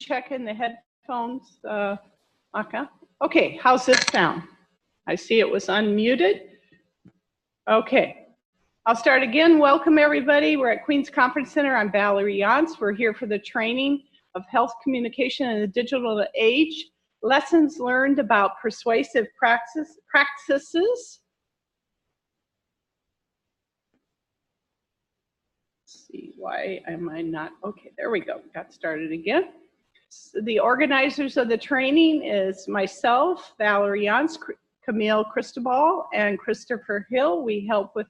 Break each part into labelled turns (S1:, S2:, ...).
S1: Check in the headphones, Aka. Okay, how's this sound? I see it was unmuted. Okay, I'll start again. Welcome everybody. We're at Queens Conference Center. I'm Valerie Yance. We're here for the training of health communication in the digital age. Lessons learned about persuasive practices. Let's see, why am I not? Okay, there we go. Got started again. The organizers of the training is myself, Valerie Yance, Camille Cristobal, and Christopher Hill. We help with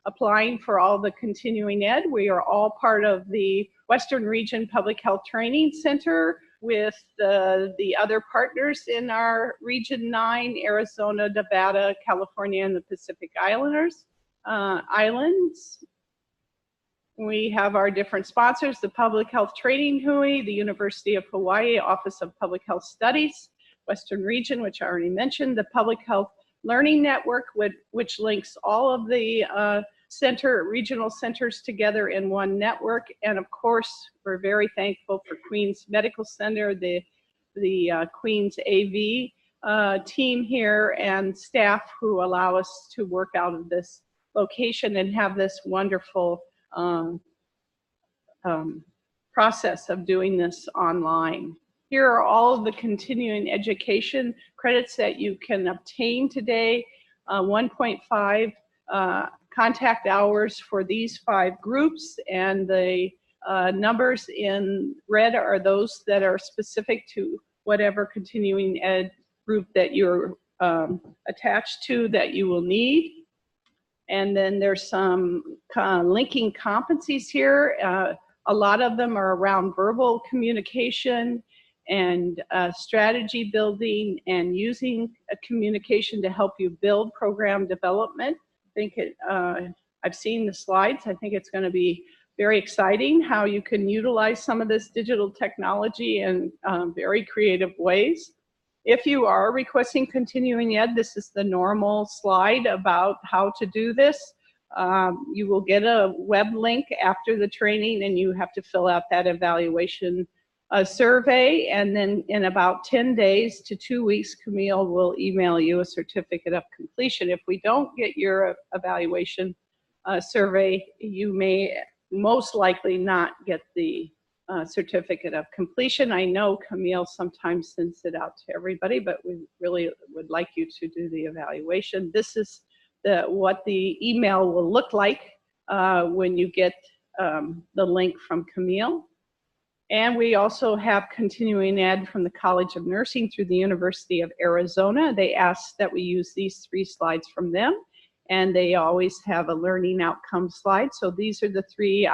S1: applying for all the continuing ed. We are all part of the Western Region Public Health Training Center with the other partners in our Region 9, Arizona, Nevada, California, and the Pacific Islands. We have our different sponsors, the Public Health Training Hui, the University of Hawaii Office of Public Health Studies, Western Region, which I already mentioned, the Public Health Learning Network, which links all of the regional centers together in one network. And of course, we're very thankful for Queens Medical Center, the Queens AV team here and staff who allow us to work out of this location and have this wonderful process of doing this online. Here are all of the continuing education credits that you can obtain today. 1.5 contact hours for these 5 groups, and the numbers in red are those that are specific to whatever continuing ed group that you're attached to that you will need. And then there's some linking competencies here. A lot of them are around verbal communication and strategy building and using communication to help you build program development. I think I've seen the slides. I think it's going to be very exciting how you can utilize some of this digital technology in very creative ways. If you are requesting continuing ed, this is the normal slide about how to do this. You will get a web link after the training, and you have to fill out that evaluation survey. And then in about 10 days to 2 weeks, Camille will email you a certificate of completion. If we don't get your evaluation survey, you may most likely not get the certificate of completion. I know Camille sometimes sends it out to everybody, but we really would like you to do the evaluation. This is what the email will look like when you get the link from Camille. And we also have continuing ed from the College of Nursing through the University of Arizona. They asked that we use these 3 slides from them, and they always have a learning outcome slide. So these are the 3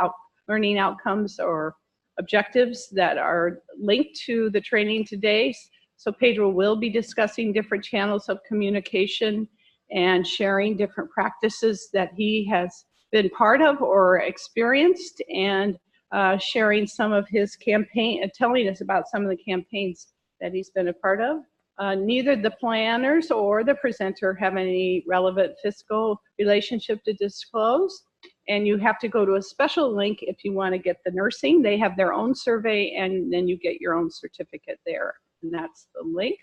S1: learning outcomes or objectives that are linked to the training today. So Pedro will be discussing different channels of communication and sharing different practices that he has been part of or experienced, and sharing some of his campaign, telling us about some of the campaigns that he's been a part of. Neither the planners or the presenter have any relevant fiscal relationship to disclose. And you have to go to a special link if you want to get the nursing. They have their own survey, and then you get your own certificate there. And that's the link.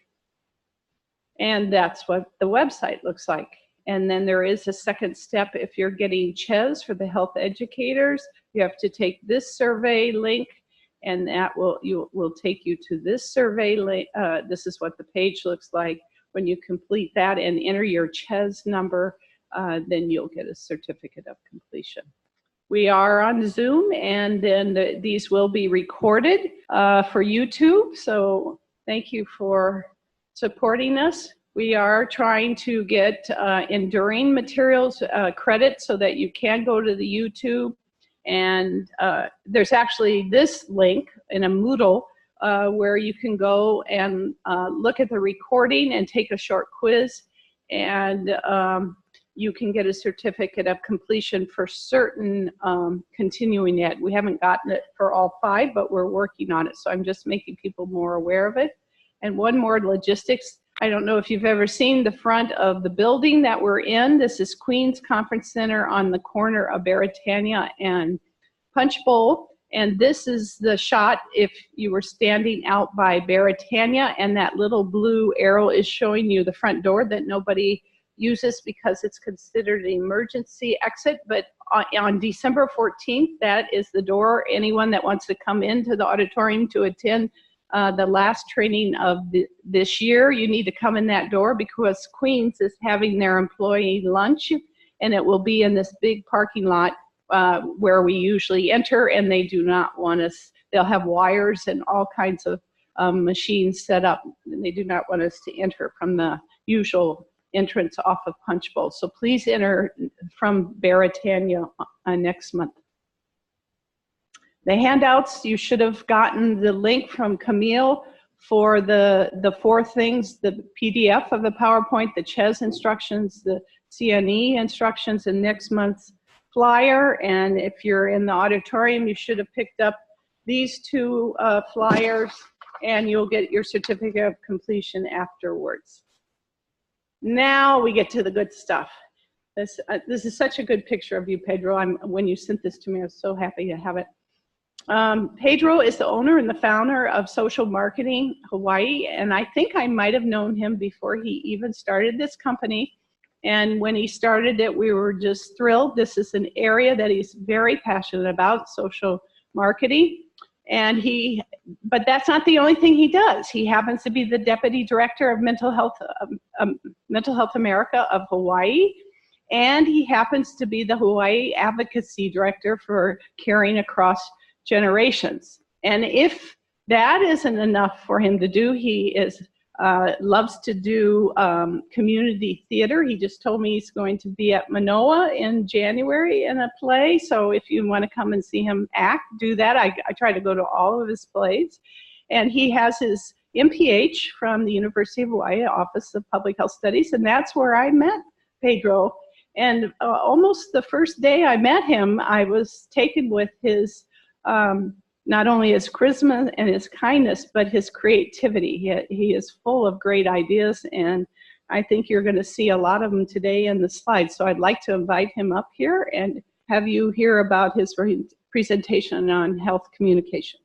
S1: And that's what the website looks like. And then there is a second step. If you're getting CHES for the health educators, you have to take this survey link, and that will take you to this survey link. This is what the page looks like. When you complete that and enter your CHES number, then you'll get a certificate of completion. We are on Zoom, and then these will be recorded for YouTube. So thank you for supporting us. We are trying to get enduring materials credit so that you can go to the YouTube. And there's actually this link in a Moodle where you can go and look at the recording and take a short quiz. And you can get a certificate of completion for certain continuing ed. We haven't gotten it for all 5, but we're working on it. So I'm just making people more aware of it. And one more logistics. I don't know if you've ever seen the front of the building that we're in. This is Queens Conference Center on the corner of Beretania and Punch Bowl. And this is the shot if you were standing out by Beretania, and that little blue arrow is showing you the front door that nobody uses because it's considered an emergency exit. But on December 14th, that is the door. Anyone that wants to come into the auditorium to attend the last training of this year, you need to come in that door, because Queens is having their employee lunch, and it will be in this big parking lot where we usually enter, and they do not want us, they'll have wires and all kinds of machines set up, and they do not want us to enter from the usual entrance off of Punch Bowl. So please enter from Beretania next month. The handouts, you should have gotten the link from Camille for the 4 things, the PDF of the PowerPoint, the CHES instructions, the CNE instructions, and next month's flyer. And if you're in the auditorium, you should have picked up these 2 flyers, and you'll get your certificate of completion afterwards. Now we get to the good stuff. This is such a good picture of you, Pedro. When you sent this to me, I was so happy to have it. Pedro is the owner and the founder of Social Marketing Hawaii, and I think I might have known him before he even started this company. And when he started it, we were just thrilled. This is an area that he's very passionate about, social marketing. And but that's not the only thing he does. He happens to be the Deputy Director of Mental Health America of Hawaii. And he happens to be the Hawaii Advocacy Director for Caring Across Generations. And if that isn't enough for him to do, he loves to do community theater. He just told me he's going to be at Manoa in January in a play. So if you want to come and see him act, do that. I try to go to all of his plays. And he has his MPH from the University of Hawaii Office of Public Health Studies, and that's where I met Pedro. And almost the first day I met him, I was taken with his not only his charisma and his kindness, but his creativity. He is full of great ideas, and I think you're going to see a lot of them today in the slides. So I'd like to invite him up here and have you hear about his presentation on health communication.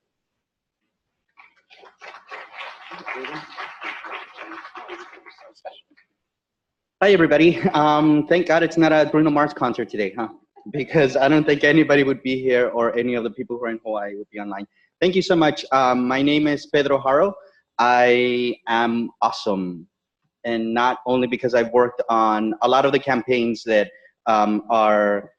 S2: Hi, everybody. Thank God it's not a Bruno Mars concert today, huh? Because I don't think anybody would be here, or any of the people who are in Hawaii would be online. Thank you so much. My name is Pedro Haru. I am awesome. And not only because I've worked on a lot of the campaigns that are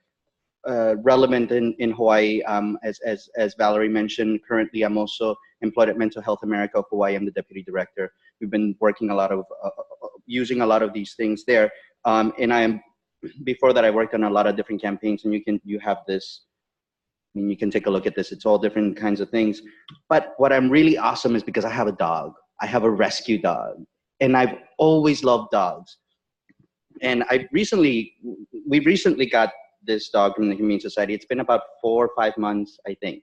S2: relevant in Hawaii. As Valerie mentioned, currently I'm also employed at Mental Health America of Hawaii. I'm the Deputy Director. We've been working a lot of, using a lot of these things there. And I am, before that, I worked on a lot of different campaigns, and you have this, I mean, you can take a look at this. It's all different kinds of things. But what I'm really awesome is because I have a dog. I have a rescue dog, and I've always loved dogs. And we recently got this dog from the Humane Society. It's been about 4 or 5 months, I think.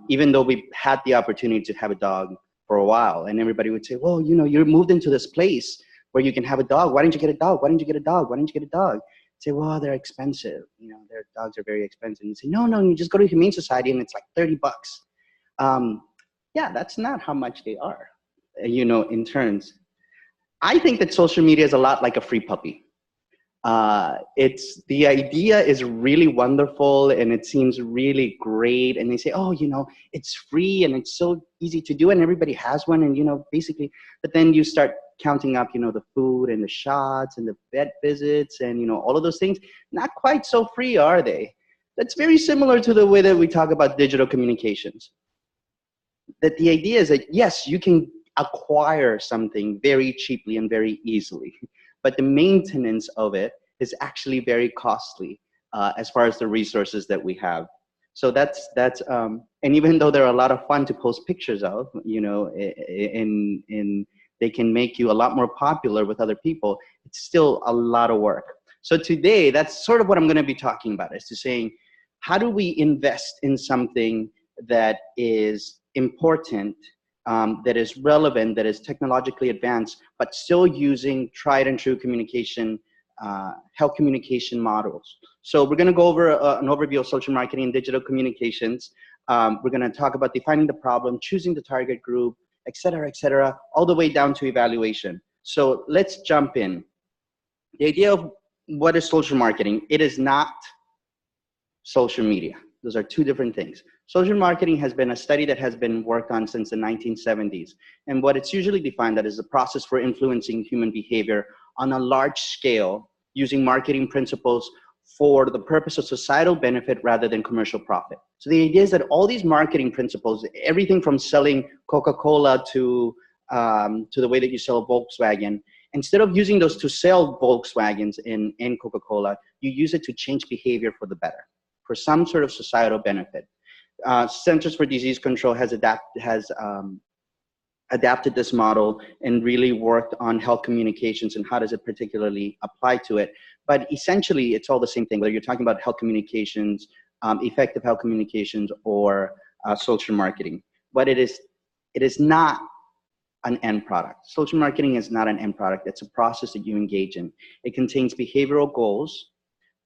S2: Even though we've had the opportunity to have a dog for a while, and everybody would say, well, you know, you're moved into this place where you can have a dog. Why didn't you get a dog? Why didn't you get a dog? Why didn't you get a dog? I'd say, well, they're expensive. You know, their dogs are very expensive. And you say, no, you just go to Humane Society and it's like $30. Yeah, that's not how much they are, you know, in turns. I think that social media is a lot like a free puppy. The idea is really wonderful, and it seems really great. And they say, oh, you know, it's free and it's so easy to do, and everybody has one, and, you know, basically, but then you start counting up, you know, the food and the shots and the vet visits and, you know, all of those things. Not quite so free, are they? That's very similar to the way that we talk about digital communications. That the idea is that, yes, you can acquire something very cheaply and very easily, but the maintenance of it is actually very costly as far as the resources that we have. So that's and even though they're a lot of fun to post pictures of, you know, they can make you a lot more popular with other people, it's still a lot of work. So today, that's sort of what I'm going to be talking about, is to saying, how do we invest in something that is important, that is relevant, that is technologically advanced, but still using tried and true communication, health communication models. So we're going to go over an overview of social marketing and digital communications. We're going to talk about defining the problem, choosing the target group, et cetera, all the way down to evaluation. So let's jump in. The idea of what is social marketing, it is not social media. Those are two different things. Social marketing has been a study that has been worked on since the 1970s. And what it's usually defined as is a process for influencing human behavior on a large scale using marketing principles for the purpose of societal benefit rather than commercial profit. So the idea is that all these marketing principles, everything from selling Coca-Cola to the way that you sell a Volkswagen, instead of using those to sell Volkswagens and Coca-Cola, you use it to change behavior for the better, for some sort of societal benefit. Centers for Disease Control has adapted this model and really worked on health communications and how does it particularly apply to it. But essentially, it's all the same thing, whether you're talking about health communications, effective health communications, or social marketing. But it is not an end product. Social marketing is not an end product. It's a process that you engage in. It contains behavioral goals.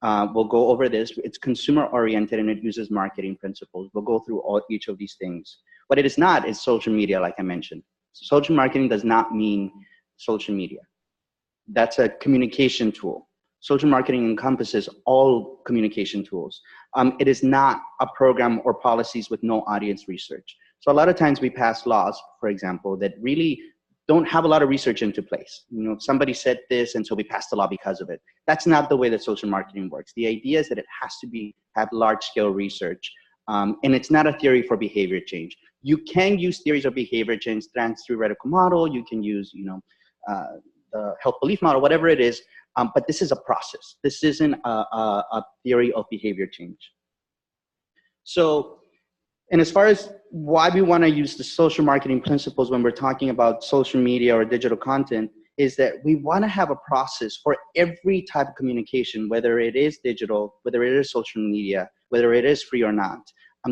S2: We'll go over this. It's consumer oriented and it uses marketing principles. We'll go through each of these things. What it is not is social media, like I mentioned. Social marketing does not mean social media. That's a communication tool. Social marketing encompasses all communication tools. It is not a program or policies with no audience research. So a lot of times we pass laws, for example, that really don't have a lot of research into place. You know, somebody said this, and so we passed the law because of it. That's not the way that social marketing works. The idea is that it has to have large-scale research, and it's not a theory for behavior change. You can use theories of behavior change, trans-theoretical model. You can use, the health belief model, whatever it is. But this is a process. This isn't a theory of behavior change. So, and as far as why we want to use the social marketing principles when we're talking about social media or digital content, is that we want to have a process for every type of communication, whether it is digital, whether it is social media, whether it is free or not,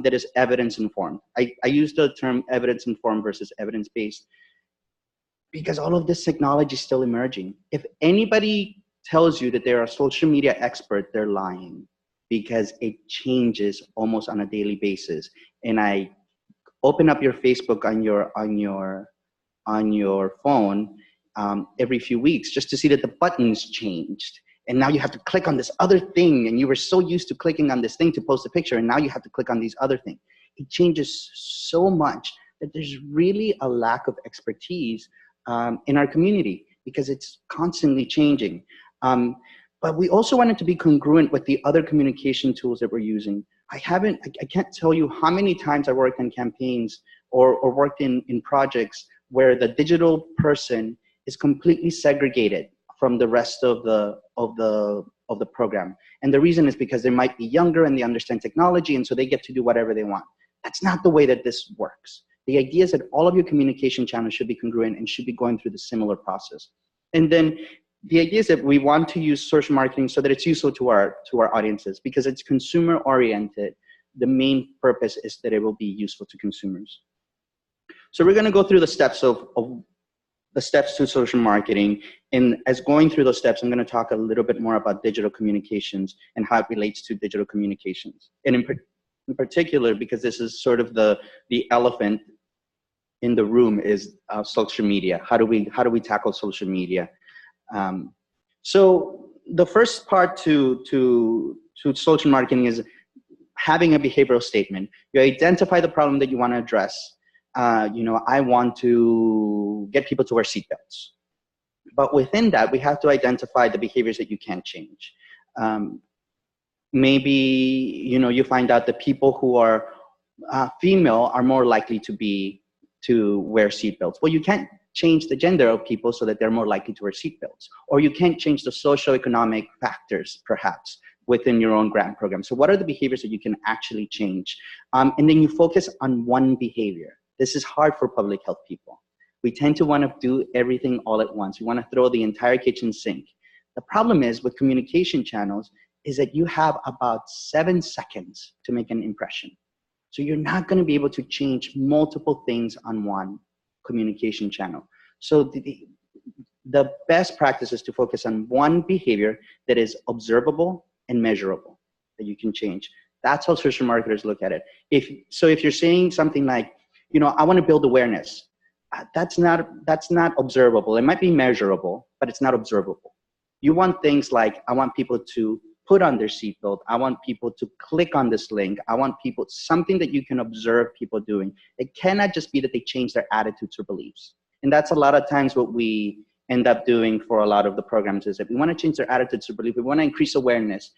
S2: that is evidence-informed. I use the term evidence-informed versus evidence-based because all of this technology is still emerging. If anybody tells you that they're a social media expert, they're lying, because it changes almost on a daily basis. And I open up your Facebook on your phone every few weeks just to see that the buttons changed. And now you have to click on this other thing, and you were so used to clicking on this thing to post a picture, and now you have to click on these other things. It changes so much that there's really a lack of expertise in our community because it's constantly changing. But we also want it to be congruent with the other communication tools that we're using. I can't tell you how many times I worked on campaigns or worked in projects where the digital person is completely segregated from the rest of the program. And the reason is because they might be younger and they understand technology, and so they get to do whatever they want. That's not the way that this works. The idea is that all of your communication channels should be congruent and should be going through the similar process. And then the idea is that we want to use social marketing so that it's useful to our audiences, because it's consumer oriented. The main purpose is that it will be useful to consumers. So we're going to go through the steps of the steps to social marketing. And as going through those steps, I'm going to talk a little bit more about digital communications and how it relates to digital communications. And in particular, because this is sort of the elephant in the room, is social media. How do we tackle social media? So the first part to social marketing is having a behavioral statement. You identify the problem that you want to address. I want to get people to wear seatbelts. But within that, we have to identify the behaviors that you can't change. Maybe, you find out that people who are female are more likely to wear seatbelts. Well, you can't change the gender of people so that they're more likely to wear seatbelts. Or you can't change the socioeconomic factors, perhaps, within your own grant program. So what are the behaviors that you can actually change? And then you focus on one behavior. This is hard for public health people. We tend to want to do everything all at once. We want to throw the entire kitchen sink. The problem is with communication channels is that you have about 7 seconds to make an impression. So you're not going to be able to change multiple things on one communication channel. So the best practice is to focus on one behavior that is observable and measurable that you can change. That's how social marketers look at it. If you're saying something like, you know, I want to build awareness, that's not observable. It might be measurable, but it's not observable. You want things like, I want people to put on their seatbelt. I want people to click on this link. I want people, something that you can observe people doing. It cannot just be that they change their attitudes or beliefs. And that's a lot of times what we end up doing for a lot of the programs is that we want to change their attitudes or beliefs. We want to increase awareness.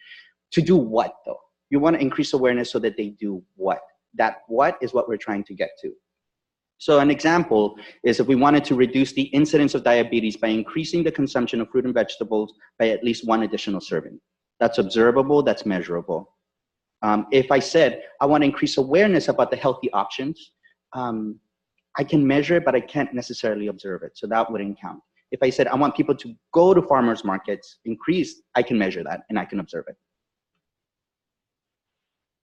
S2: To do what though? You want to increase awareness so that they do what? That what is what we're trying to get to. So an example is if we wanted to reduce the incidence of diabetes by increasing the consumption of fruit and vegetables by at least 1 additional serving. That's observable, that's measurable. If I said, I want to increase awareness about the healthy options, I can measure it, but I can't necessarily observe it. So that wouldn't count. If I said, I want people to go to farmers markets, increase, I can measure that and I can observe it.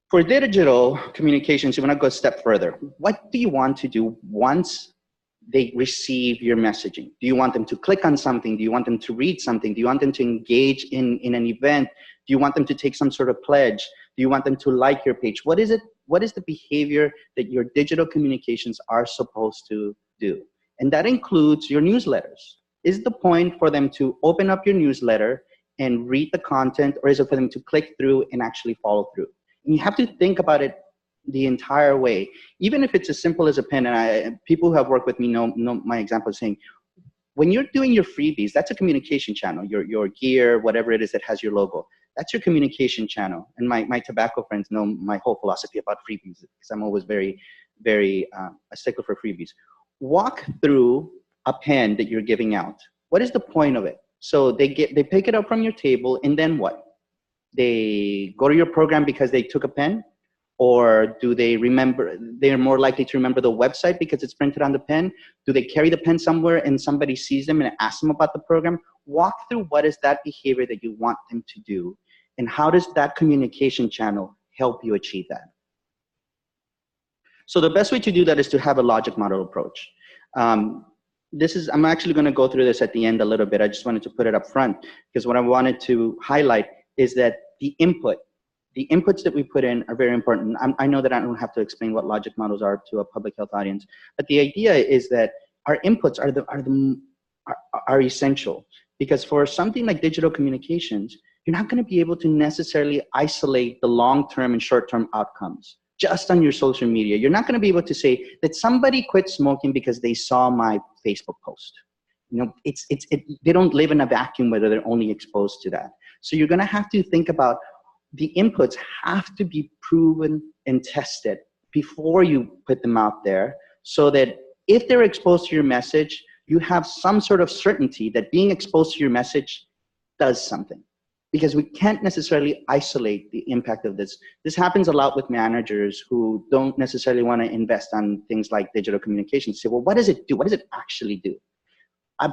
S2: For digital communications, you want to go a step further. What do you want to do once they receive your messaging? Do you want them to click on something? Do you want them to read something? Do you want them to engage in an event? Do you want them to take some sort of pledge? Do you want them to like your page? What is it? What is the behavior that your digital communications are supposed to do? And that includes your newsletters. Is the point for them to open up your newsletter and read the content, or is it for them to click through and actually follow through? And you have to think about it the entire way, even if it's as simple as a pen. And people who have worked with me know my example is saying, when you're doing your freebies, that's a communication channel. Your gear, whatever it is that has your logo, that's your communication channel. And my tobacco friends know my whole philosophy about freebies because I'm always very, very a stickler for freebies. Walk through a pen that you're giving out. What is the point of it? So they pick it up from your table, and then what? They go to your program because they took a pen? Or do they remember, they're more likely to remember the website because it's printed on the pen? Do they carry the pen somewhere and somebody sees them and asks them about the program? Walk through what is that behavior that you want them to do, and how does that communication channel help you achieve that? So the best way to do that is to have a logic model approach. I'm actually going to go through this at the end a little bit. I just wanted to put it up front because what I wanted to highlight is that the inputs that we put in are very important. I know that I don't have to explain what logic models are to a public health audience, but the idea is that our inputs are essential, because for something like digital communications, you're not going to be able to necessarily isolate the long-term and short-term outcomes just on your social media. You're not going to be able to say that somebody quit smoking because they saw my Facebook post. You know, they don't live in a vacuum whether they're only exposed to that. So you're going to have to think about the inputs have to be proven and tested before you put them out there, so that if they're exposed to your message, you have some sort of certainty that being exposed to your message does something. Because we can't necessarily isolate the impact of this. This happens a lot with managers who don't necessarily want to invest on things like digital communication. Say, well, what does it do? What does it actually do?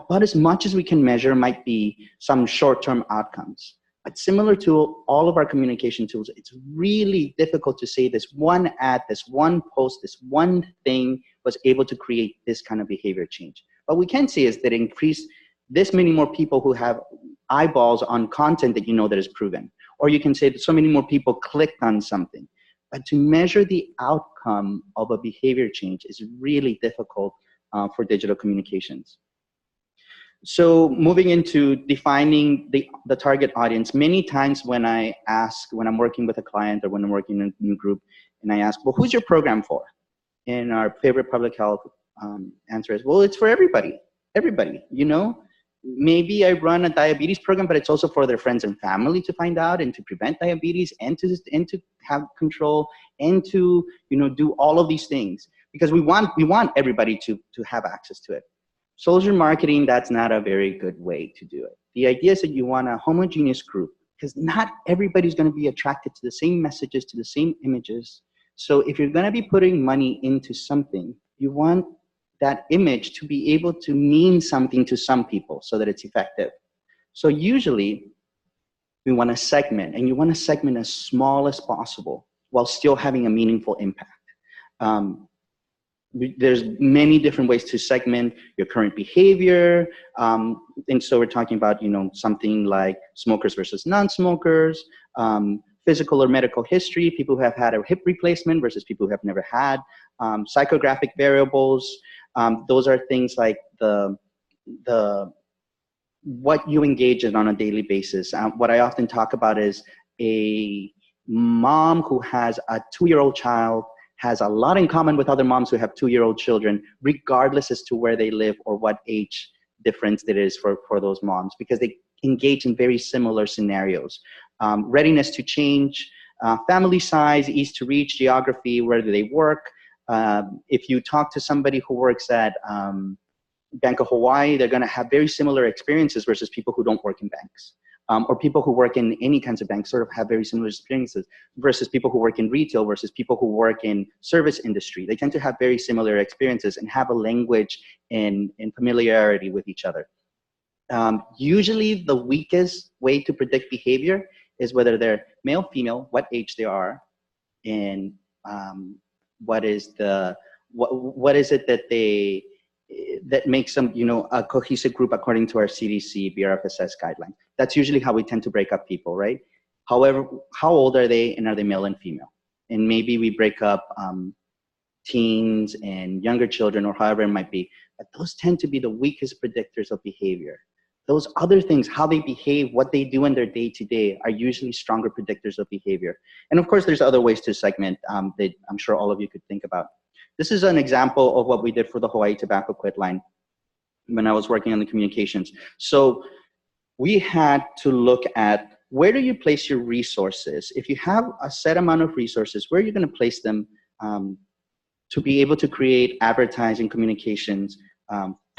S2: But as much as we can measure might be some short-term outcomes. But similar to all of our communication tools, it's really difficult to say this one ad, this one post, this one thing was able to create this kind of behavior change. What we can say is that it increased this many more people who have eyeballs on content that you know that is proven. Or you can say that so many more people clicked on something. But to measure the outcome of a behavior change is really difficult for digital communications. So moving into defining the target audience, many times when I'm working with a client or when I'm working in a new group, and I ask, well, who's your program for? And our favorite public health answer is, well, it's for everybody, you know? Maybe I run a diabetes program, but it's also for their friends and family to find out and to prevent diabetes and to have control and to, you know, do all of these things, because we want everybody to have access to it. Social marketing, that's not a very good way to do it. The idea is that you want a homogeneous group, because not everybody's going to be attracted to the same messages, to the same images. So if you're going to be putting money into something, you want that image to be able to mean something to some people so that it's effective. So usually we want to segment, and you want to segment as small as possible while still having a meaningful impact. There's many different ways to segment your current behavior. And so we're talking about, something like smokers versus non-smokers, physical or medical history, people who have had a hip replacement versus people who have never had, psychographic variables. Those are things like what you engage in on a daily basis. What I often talk about is a mom who has a 2-year-old child has a lot in common with other moms who have 2-year-old children, regardless as to where they live or what age difference it is for those moms, because they engage in very similar scenarios. Readiness to change, family size, ease to reach, geography, where do they work. If you talk to somebody who works at Bank of Hawaii, they're going to have very similar experiences versus people who don't work in banks. Or people who work in any kinds of banks sort of have very similar experiences versus people who work in retail versus people who work in service industry. They tend to have very similar experiences and have a language and familiarity with each other. Usually the weakest way to predict behavior is whether they're male, female, what age they are, and what is it that makes them, a cohesive group according to our CDC, BRFSS guidelines. That's usually how we tend to break up people, right? However, how old are they, and are they male and female? And maybe we break up teens and younger children, or however it might be. But those tend to be the weakest predictors of behavior. Those other things, how they behave, what they do in their day-to-day, are usually stronger predictors of behavior. And of course, there's other ways to segment that I'm sure all of you could think about. This is an example of what we did for the Hawaii Tobacco Quit line when I was working on the communications. So we had to look at, where do you place your resources? If you have a set amount of resources, where are you going to place them to be able to create advertising communications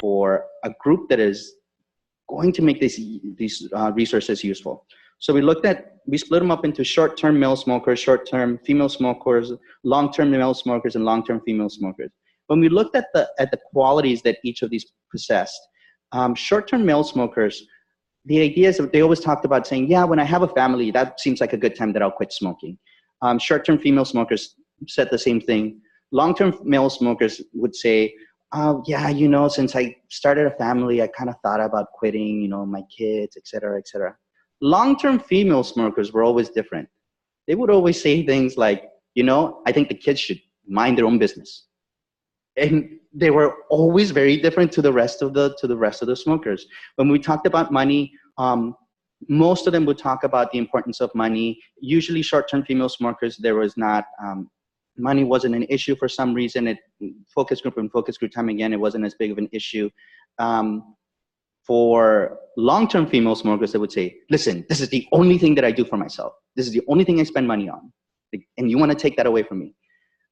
S2: for a group that is going to make these resources useful? So we split them up into short-term male smokers, short-term female smokers, long-term male smokers, and long-term female smokers. When we looked at the qualities that each of these possessed, short-term male smokers, the idea is that they always talked about saying, yeah, when I have a family, that seems like a good time that I'll quit smoking. Short-term female smokers said the same thing. Long-term male smokers would say, yeah, since I started a family, I kind of thought about quitting, my kids, et cetera, et cetera. Long-term female smokers were always different. They would always say things like, I think the kids should mind their own business. And they were always very different to the rest of the smokers. When we talked about money, most of them would talk about the importance of money. Usually short-term female smokers, there was not, money wasn't an issue for some reason. Focus group time, again, it wasn't as big of an issue. For long-term female smokers, they would say, listen, this is the only thing that I do for myself. This is the only thing I spend money on. And you want to take that away from me.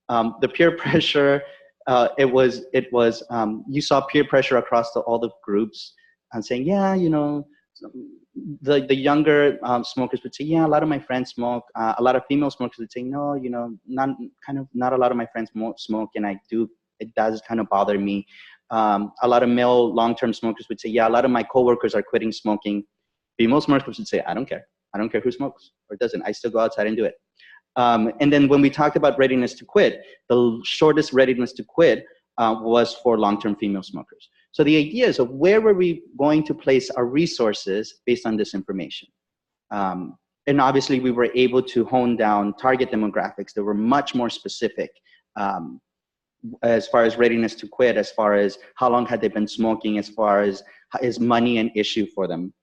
S2: The peer pressure, you saw peer pressure across all the groups and saying, yeah, the younger smokers would say, yeah, a lot of my friends smoke. A lot of female smokers would say, no, not a lot of my friends smoke, and it does kind of bother me. A lot of male long-term smokers would say, yeah, a lot of my coworkers are quitting smoking. Female smokers would say, I don't care. I don't care who smokes or doesn't. I still go outside and do it. And then when we talked about readiness to quit, the shortest readiness to quit was for long-term female smokers. So the idea is, of where were we going to place our resources based on this information? And obviously we were able to hone down target demographics that were much more specific as far as readiness to quit, as far as how long had they been smoking, as far as is money an issue for them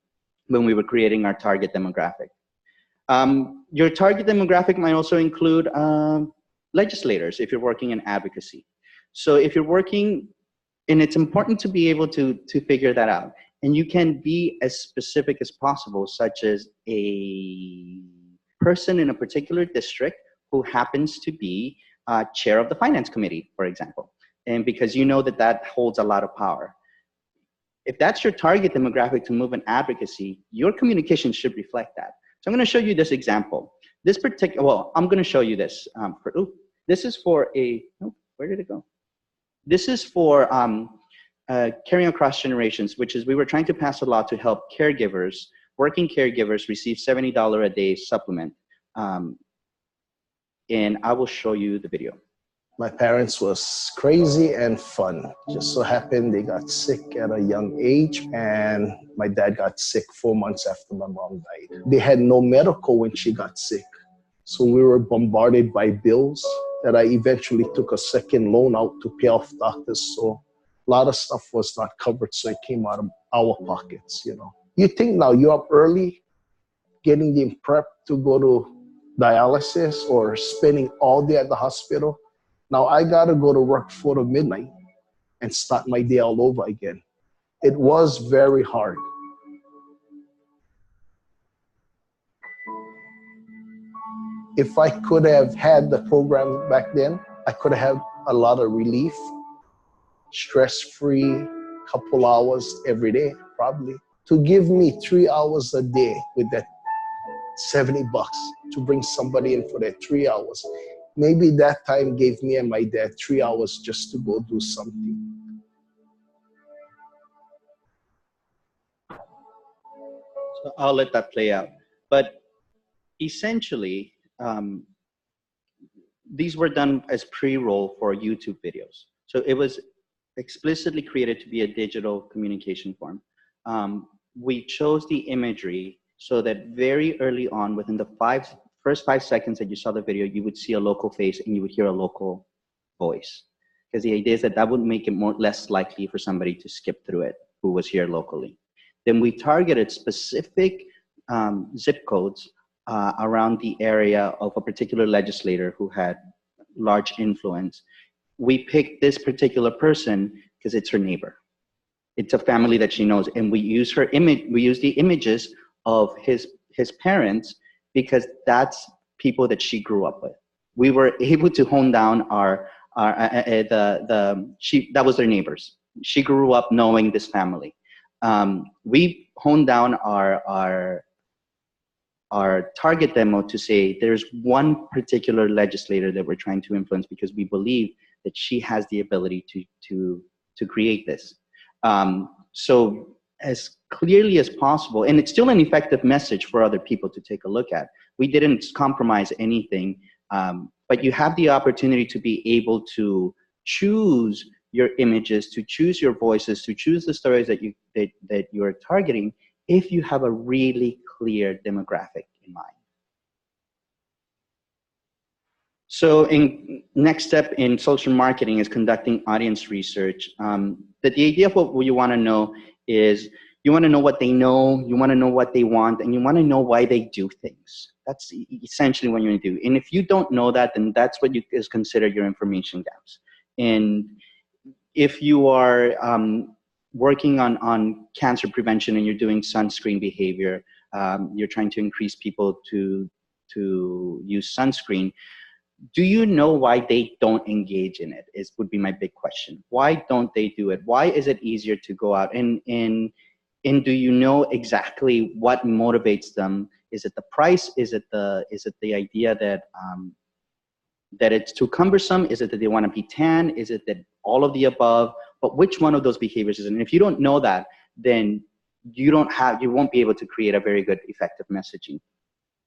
S2: when we were creating our target demographic. Your target demographic might also include legislators if you're working in advocacy. So if you're working, and it's important to be able to figure that out. And you can be as specific as possible, such as a person in a particular district who happens to be chair of the finance committee, for example. And because that holds a lot of power. If that's your target demographic to move in advocacy, your communication should reflect that. So I'm going to show you this example. I'm going to show you this. This is for where did it go? This is for carrying across generations, which is we were trying to pass a law to help caregivers, working caregivers, receive $70 a day supplement. And I will show you the video.
S3: My parents was crazy and fun. Just so happened they got sick at a young age, and my dad got sick 4 months after my mom died. They had no medical when she got sick. So we were bombarded by bills that I eventually took a second loan out to pay off doctors. So a lot of stuff was not covered, so it came out of our pockets, you know. You think now you're up early, getting them prep to go to dialysis or spending all day at the hospital. Now I gotta go to work 4 to midnight and start my day all over again. It was very hard. If I could have had the program back then, I could have had a lot of relief, stress-free, couple hours every day, probably. To give me 3 hours a day with that $70 to bring somebody in for that 3 hours. Maybe that time gave me and my dad 3 hours just to go do something.
S2: So I'll let that play out. But essentially, these were done as pre-roll for YouTube videos. So it was explicitly created to be a digital communication form. We chose the imagery so that very early on, within the first 5 seconds that you saw the video, you would see a local face and you would hear a local voice. Because the idea is that that would make it less likely for somebody to skip through it who was here locally. Then we targeted specific zip codes around the area of a particular legislator who had large influence. We picked this particular person because it's her neighbor. It's a family that she knows, and we use her image. We use the images of his parents because that's people that she grew up with. We were able to hone down that was their neighbors. She grew up knowing this family. We honed down our target demo to say there's one particular legislator that we're trying to influence because we believe that she has the ability to create this. So as clearly as possible, and it's still an effective message for other people to take a look at. We didn't compromise anything, but you have the opportunity to be able to choose your images, to choose your voices, to choose the stories that you are targeting if you have a really clear demographic in mind. So next step in social marketing is conducting audience research. That the idea of what you want to know is you want to know what they know, you want to know what they want, and you want to know why they do things. That's essentially what you want to do. And if you don't know that, then that's what is considered your information gaps. And if you are working on cancer prevention and you're doing sunscreen behavior, you're trying to increase people to use sunscreen, do you know why they don't engage in it? Would be my big question. Why don't they do it? Why is it easier to go out? And do you know exactly what motivates them? Is it the price? Is it the idea that it's too cumbersome? Is it that they want to be tan? Is it that all of the above? But which one of those behaviors is it? And if you don't know that, then you won't be able to create a very good, effective messaging.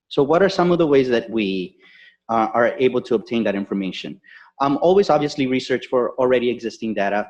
S2: So what are some of the ways that we are able to obtain that information? Always obviously research for already existing data,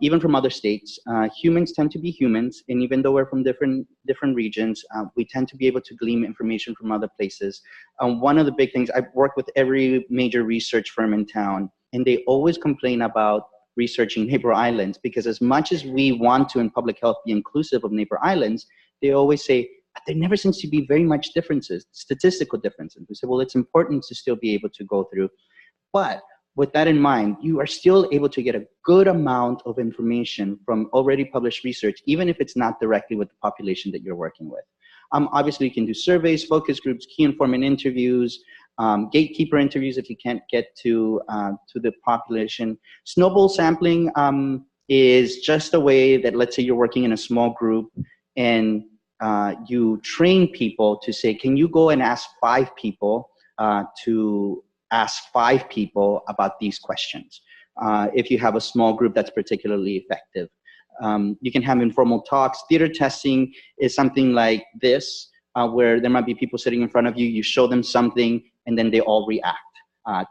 S2: even from other states. Humans tend to be humans, and even though we're from different regions, we tend to be able to glean information from other places. One of the big things, I've worked with every major research firm in town, and they always complain about researching neighbor islands, because as much as we want to in public health be inclusive of neighbor islands, they always say, there never seems to be very much differences, statistical differences. We say, well, it's important to still be able to go through. But with that in mind, you are still able to get a good amount of information from already published research, even if it's not directly with the population that you're working with. Obviously, you can do surveys, focus groups, key informant interviews, gatekeeper interviews if you can't get to the population. Snowball sampling is just a way that, let's say you're working in a small group and you train people to say, can you go and ask 5 people to ask 5 people about these questions? If you have a small group, that's particularly effective. You can have informal talks. Theater testing is something like this, where there might be people sitting in front of you, you show them something, and then they all react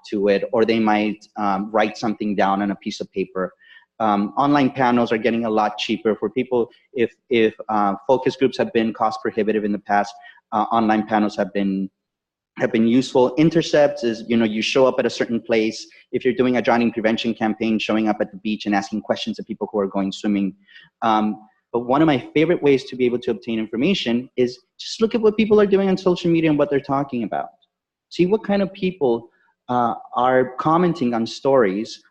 S2: to it, or they might write something down on a piece of paper. Online panels are getting a lot cheaper for people. If focus groups have been cost prohibitive in the past, online panels have been useful. Intercepts is, you show up at a certain place. If you're doing a drowning prevention campaign, showing up at the beach and asking questions of people who are going swimming. But one of my favorite ways to be able to obtain information is just look at what people are doing on social media and what they're talking about. See what kind of people are commenting on stories,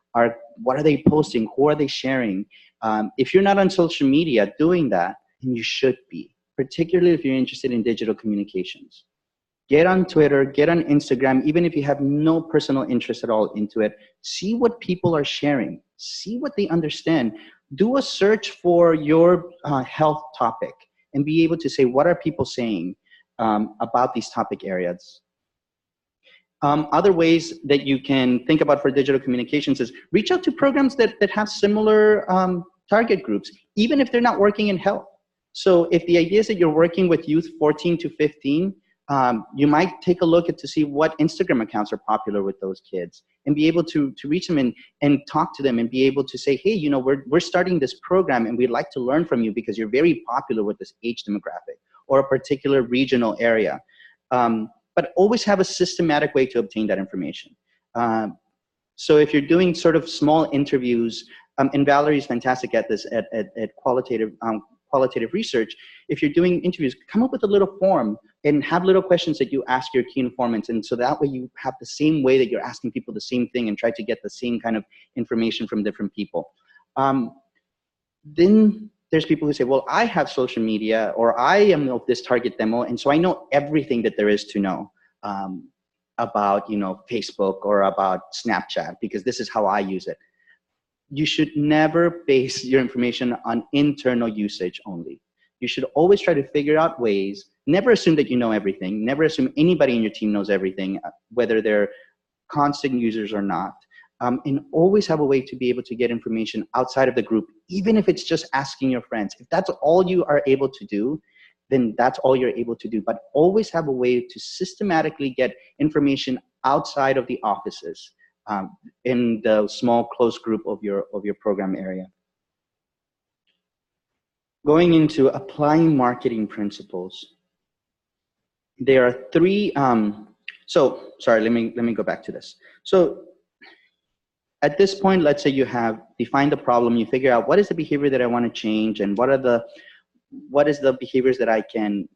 S2: what are they posting, who are they sharing. If you're not on social media doing that, then you should be, particularly if you're interested in digital communications. Get on Twitter, get on Instagram, even if you have no personal interest at all into it. See what people are sharing. See what they understand. Do a search for your health topic and be able to say, what are people saying about these topic areas? Other ways that you can think about for digital communications is reach out to programs that have similar target groups, even if they're not working in health. So if the idea is that you're working with youth 14 to 15, you might take a look to see what Instagram accounts are popular with those kids and be able to reach them and talk to them and be able to say, hey, we're starting this program and we'd like to learn from you because you're very popular with this age demographic or a particular regional area. But always have a systematic way to obtain that information. So if you're doing sort of small interviews, and Valerie's fantastic at this, at qualitative research, if you're doing interviews, come up with a little form and have little questions that you ask your key informants. And so that way you have the same way that you're asking people the same thing and try to get the same kind of information from different people. Then there's people who say, well, I have social media or I am of this target demo. And so I know everything that there is to know about, Facebook or about Snapchat because this is how I use it. You should never base your information on internal usage only. You should always try to figure out ways, never assume that you know everything, never assume anybody in your team knows everything, whether they're constant users or not, and always have a way to be able to get information outside of the group, even if it's just asking your friends. If that's all you are able to do, then that's all you're able to do. But always have a way to systematically get information outside of the offices. In the small close group of your program area. Going into applying marketing principles, there are three. So sorry, let me go back to this. So at this point, let's say you have defined the problem, you figure out what is the behavior that I want to change, and what is the behaviors that I can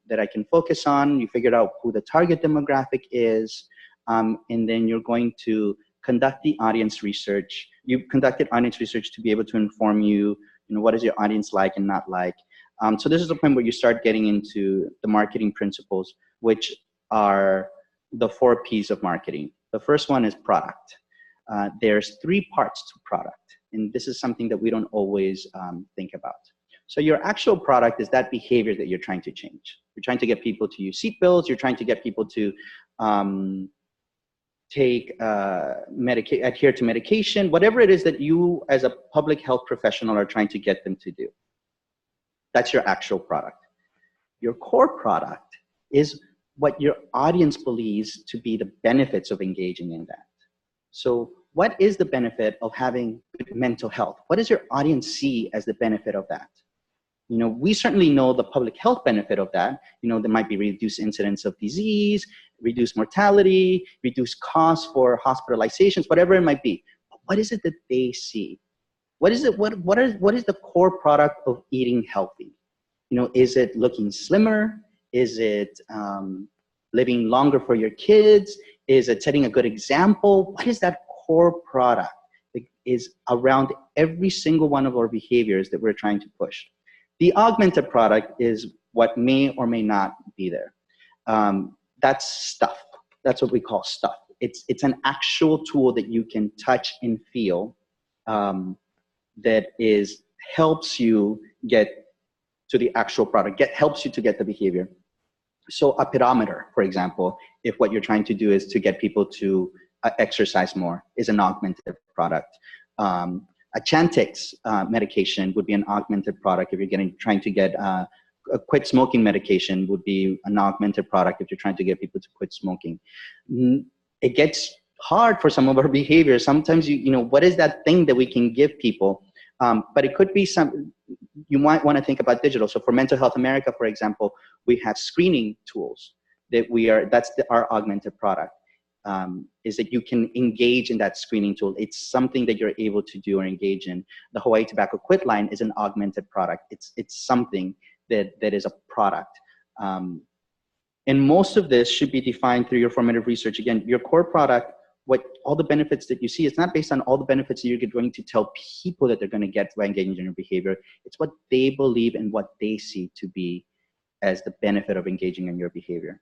S2: focus on. You figured out who the target demographic is, and then you're going to conduct the audience research. You conducted audience research to be able to inform you, what is your audience like and not like. So this is the point where you start getting into the marketing principles, which are the 4 P's of marketing. The first one is product. There's 3 parts to product, and this is something that we don't always think about. So your actual product is that behavior that you're trying to change. You're trying to get people to use seatbelts. You're trying to get people to adhere to medication, whatever it is that you as a public health professional are trying to get them to do. That's your actual product. Your core product is what your audience believes to be the benefits of engaging in that. So what is the benefit of having good mental health? What does your audience see as the benefit of that? We certainly know the public health benefit of that. There might be reduced incidence of disease, reduced mortality, reduced costs for hospitalizations, whatever it might be. But what is it that they see? What is the core product of eating healthy? Is it looking slimmer? Is it living longer for your kids? Is it setting a good example? What is that core product that is around every single one of our behaviors that we're trying to push? The augmented product is what may or may not be there. That's stuff. That's what we call stuff. It's an actual tool that you can touch and feel that helps you get to the actual product, helps you to get the behavior. So a pedometer, for example, if what you're trying to do is to get people to exercise more, is an augmented product. A Chantix medication would be an augmented product if you're trying to get a quit smoking medication would be an augmented product if you're trying to get people to quit smoking. It gets hard for some of our behaviors. Sometimes what is that thing that we can give people? But it could be you might want to think about digital. So for Mental Health America, for example, we have screening tools that that's our augmented product. Is that you can engage in that screening tool. It's something that you're able to do or engage in. The Hawaii Tobacco Quit line is an augmented product. It's something that is a product. And most of this should be defined through your formative research. Again, your core product, all the benefits that you see, it's not based on all the benefits that you're going to tell people that they're going to get by engaging in your behavior. It's what they believe and what they see to be as the benefit of engaging in your behavior.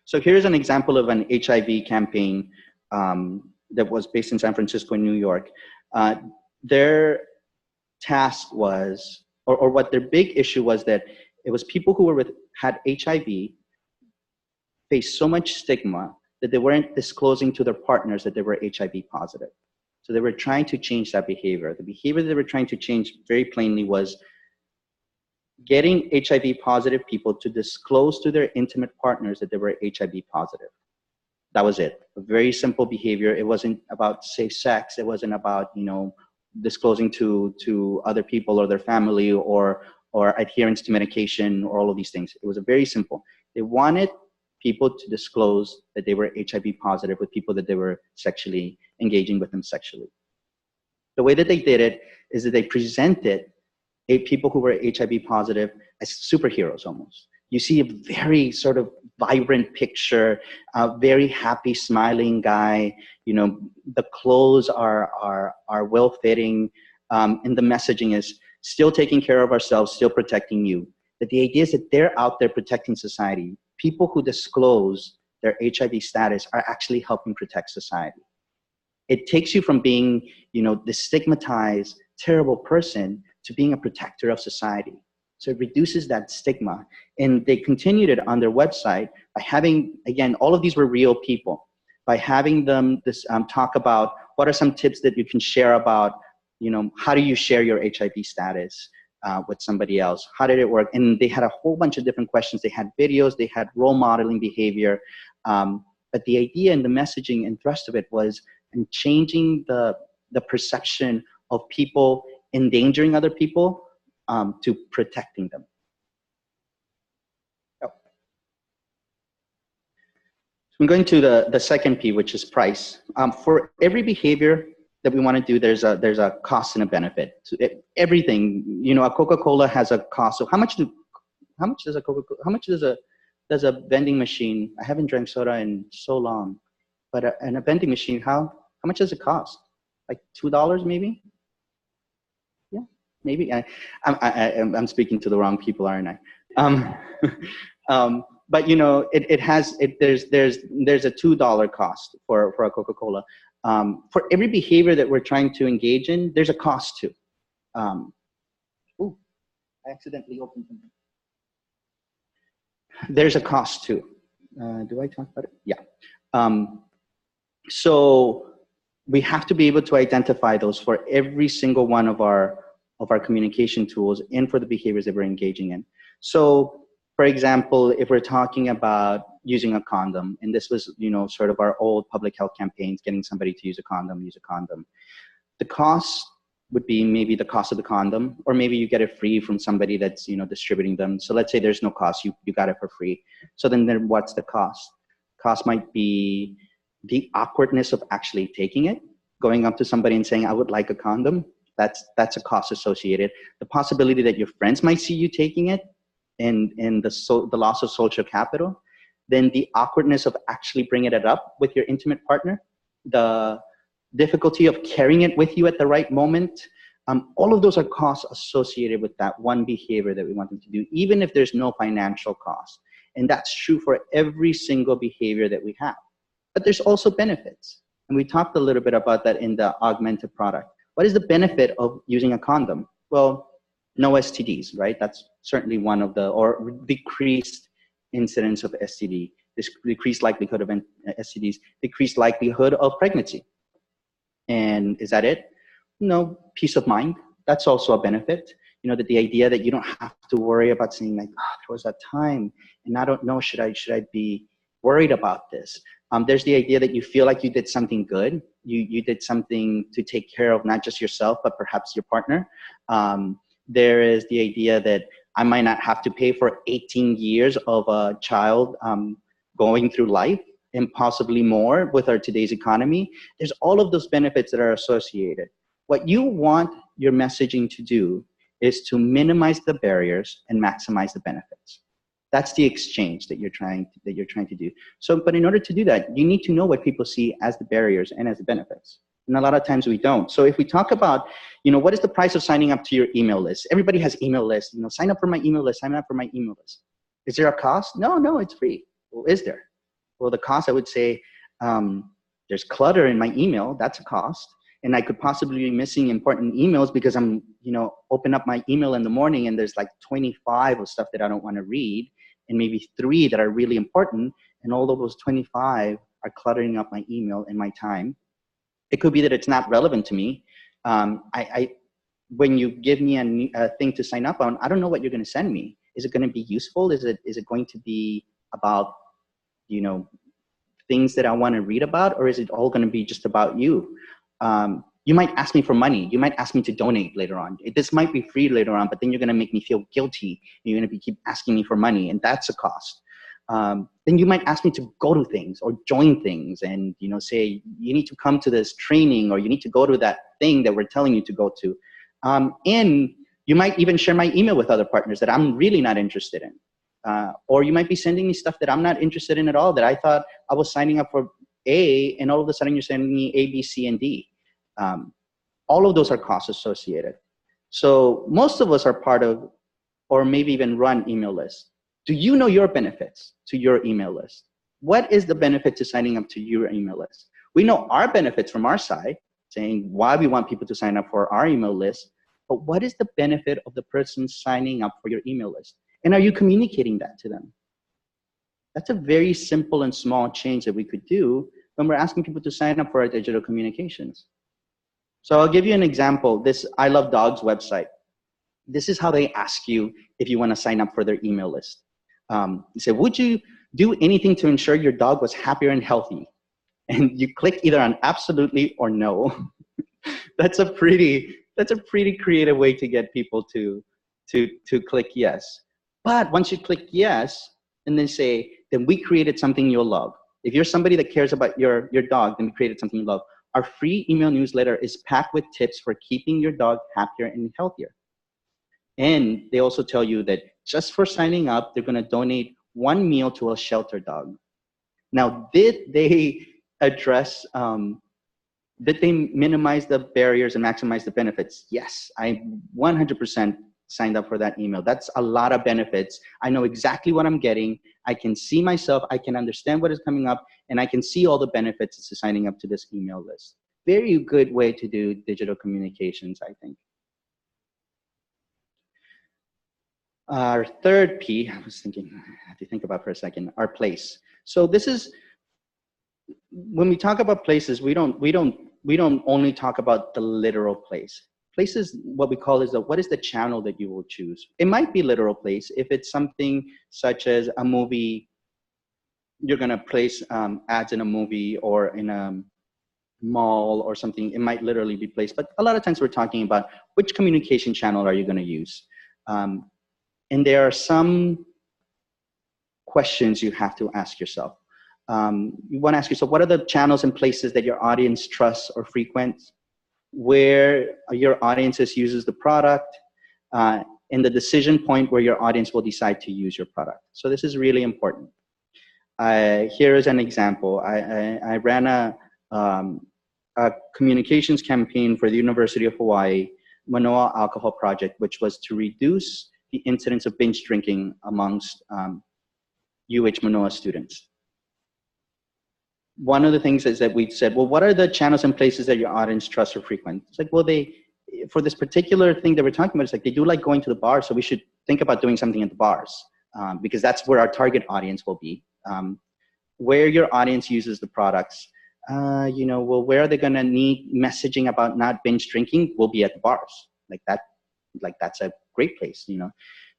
S2: So here's an example of an HIV campaign that was based in San Francisco and New York. Their task was, or what their big issue was, that it was people who had HIV faced so much stigma that they weren't disclosing to their partners that they were HIV positive. So they were trying to change that behavior. The behavior they were trying to change very plainly was getting HIV positive people to disclose to their intimate partners that they were HIV positive. That was it. A very simple behavior. It wasn't about safe sex. It wasn't about, disclosing to other people or their family or adherence to medication or all of these things. It was very simple. They wanted people to disclose that they were HIV positive with people that they were sexually engaging with them sexually. The way that they did it is that they presented people who were HIV positive as superheroes almost. You see a very sort of vibrant picture, a very happy, smiling guy. The clothes are well-fitting, and the messaging is still taking care of ourselves, still protecting you. But the idea is that they're out there protecting society. People who disclose their HIV status are actually helping protect society. It takes you from being, the stigmatized, terrible person to being a protector of society. So it reduces that stigma. And they continued it on their website by having, again, all of these were real people, by having them talk about what are some tips that you can share about, how do you share your HIV status with somebody else? How did it work? And they had a whole bunch of different questions. They had videos, they had role modeling behavior. But the idea and the messaging and thrust of it was in changing the perception of people endangering other people to protecting them. Oh. So I'm going to the second P, which is price. For every behavior that we want to do, there's a cost and a benefit. So everything, a Coca-Cola has a cost. So how much does a vending machine? I haven't drank soda in so long, but in a vending machine, how much does it cost? Like $2 maybe? Maybe I'm speaking to the wrong people, aren't I? But there's a $2 cost for a Coca-Cola. For every behavior that we're trying to engage in, there's a cost too. Ooh, I accidentally opened something. There's a cost too. Do I talk about it? Yeah. So we have to be able to identify those for every single one of our communication tools and for the behaviors that we're engaging in. So, for example, if we're talking about using a condom, and this was, sort of our old public health campaigns, getting somebody to use a condom. The cost would be maybe the cost of the condom, or maybe you get it free from somebody that's, distributing them. So let's say there's no cost, you got it for free. So then what's the cost? Cost might be the awkwardness of actually taking it, going up to somebody and saying, I would like a condom. That's a cost associated. The possibility that your friends might see you taking it and the loss of social capital. Then the awkwardness of actually bringing it up with your intimate partner. The difficulty of carrying it with you at the right moment. All of those are costs associated with that one behavior that we want them to do, even if there's no financial cost. And that's true for every single behavior that we have. But there's also benefits. And we talked a little bit about that in the augmented product. What is the benefit of using a condom? Well, no STDs, right? That's certainly one of or decreased incidence of STD, decreased likelihood of STDs, decreased likelihood of pregnancy. And is that it? No, peace of mind. That's also a benefit. You know, that the idea that you don't have to worry about saying like, oh, there was that time and I don't know, should I be worried about this? There's the idea that you feel like you did something good. You did something to take care of not just yourself, but perhaps your partner. There is the idea that I might not have to pay for 18 years of a child going through life and possibly more with our today's economy. There's all of those benefits that are associated. What you want your messaging to do is to minimize the barriers and maximize the benefits. That's the exchange that you're trying to do. So, but in order to do that, you need to know what people see as the barriers and as the benefits. And a lot of times we don't. So if we talk about, you know, what is the price of signing up to your email list? Everybody has email lists. You know, sign up for my email list. Sign up for my email list. Is there a cost? No, it's free. Well, is there? Well, the cost, I would say, there's clutter in my email. That's a cost. And I could possibly be missing important emails because I'm, you know, open up my email in the morning and there's like 25 of stuff that I don't want to read and maybe 3 that are really important. And all of those 25 are cluttering up my email and my time. It could be that it's not relevant to me. When you give me a thing to sign up on, I don't know what you're going to send me. Is it going to be useful? Is it going to be about, you know, things that I want to read about, or is it all going to be just about you? You might ask me for money. You might ask me to donate later on. This might be free later on, but then you're going to make me feel guilty. You're going to keep asking me for money, and that's a cost. Then you might ask me to go to things or join things and, you know, say, you need to come to this training or you need to go to that thing that we're telling you to go to. And you might even share my email with other partners that I'm really not interested in. Or you might be sending me stuff that I'm not interested in at all, that I thought I was signing up for A, and all of a sudden you're sending me A, B, C, and D. All of those are costs associated. So most of us are part of, or maybe even run email lists. Do you know your benefits to your email list? What is the benefit to signing up to your email list? We know our benefits from our side, saying why we want people to sign up for our email list, but what is the benefit of the person signing up for your email list? And are you communicating that to them? That's a very simple and small change that we could do when we're asking people to sign up for our digital communications. So I'll give you an example. This I Love Dogs website. This is how they ask you if you want to sign up for their email list. You say, would you do anything to ensure your dog was happier and healthy? And you click either on absolutely or no. That's a pretty creative way to get people to click yes. But once you click yes, and then say, then we created something you'll love. If you're somebody that cares about your dog, then we created something you love. Our free email newsletter is packed with tips for keeping your dog happier and healthier. And they also tell you that just for signing up, they're going to donate 1 meal to a shelter dog. Now, did they address, did they minimize the barriers and maximize the benefits? Yes, I 100% signed up for that email. That's a lot of benefits. I know exactly what I'm getting. I can see myself. I can understand what is coming up, and I can see all the benefits to signing up to this email list. Very good way to do digital communications, I think. Our third P, I was thinking, I have to think about for a second, our place. So this is, when we talk about places, we don't only talk about the literal place. Places, what we call is what is the channel that you will choose? It might be literal place. If it's something such as a movie, you're gonna place ads in a movie or in a mall or something, it might literally be placed. But a lot of times we're talking about which communication channel are you gonna use? And there are some questions you have to ask yourself. You wanna ask yourself, what are the channels and places that your audience trusts or frequents? Where your audiences uses the product, and the decision point where your audience will decide to use your product. So this is really important. Here is an example. I ran a communications campaign for the University of Hawaii Manoa Alcohol Project, which was to reduce the incidence of binge drinking amongst UH Manoa students. One of the things is that we said, well, what are the channels and places that your audience trusts or frequent? It's like, well, for this particular thing that we're talking about, it's like they do like going to the bar, so we should think about doing something at the bars, because that's where our target audience will be. Where your audience uses the products, you know, well, where are they going to need messaging about not binge drinking? Will be at the bars. Like that, like that's a great place, you know.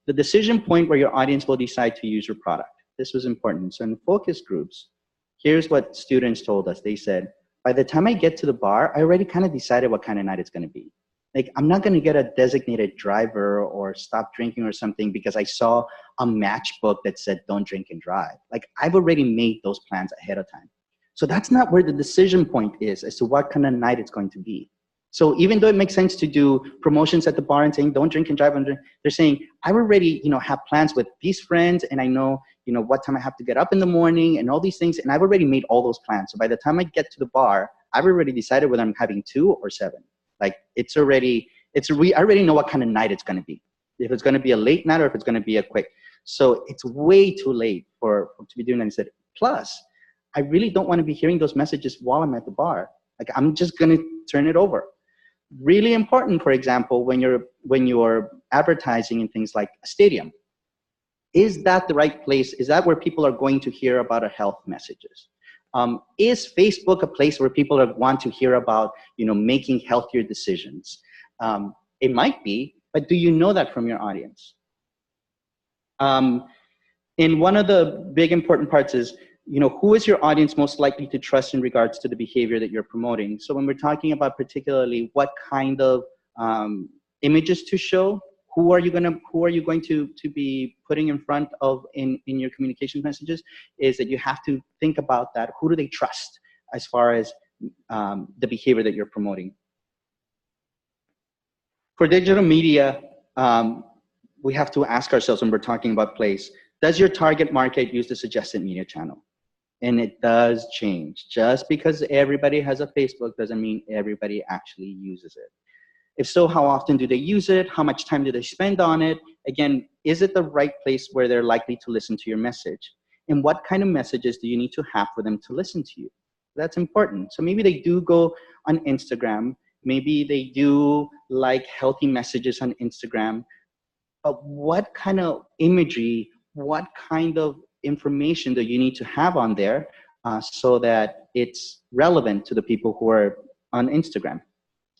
S2: The decision point where your audience will decide to use your product. This was important. So in focus groups, here's what students told us. They said, by the time I get to the bar, I already kind of decided what kind of night it's going to be. Like, I'm not going to get a designated driver or stop drinking or something because I saw a matchbook that said don't drink and drive. Like, I've already made those plans ahead of time. So that's not where the decision point is as to what kind of night it's going to be. So even though it makes sense to do promotions at the bar and saying don't drink and drive, they're saying I already, you know, have plans with these friends, and I know, you know, what time I have to get up in the morning and all these things, and I've already made all those plans. So by the time I get to the bar, I've already decided whether I'm having 2 or 7. Like, I already know what kind of night it's going to be. If it's going to be a late night or if it's going to be a quick. So it's way too late to be doing that. And said, plus, I really don't want to be hearing those messages while I'm at the bar. Like, I'm just going to turn it over. Really important, for example, when you're advertising in things like a stadium. Is that the right place? Is that where people are going to hear about our health messages? Is Facebook a place where people want to hear about, you know, making healthier decisions? It might be, but do you know that from your audience? And one of the big important parts is, you know, who is your audience most likely to trust in regards to the behavior that you're promoting? So when we're talking about particularly what kind of images to show, who are you going to be putting in front of in your communication messages, is that you have to think about that. Who do they trust as far as the behavior that you're promoting? For digital media, we have to ask ourselves when we're talking about place, does your target market use the suggested media channel? And it does change. Just because everybody has a Facebook doesn't mean everybody actually uses it. If so, how often do they use it? How much time do they spend on it? Again, is it the right place where they're likely to listen to your message? And what kind of messages do you need to have for them to listen to you? That's important. So maybe they do go on Instagram. Maybe they do like healthy messages on Instagram. But what kind of imagery, what kind of information do you need to have on there so that it's relevant to the people who are on Instagram?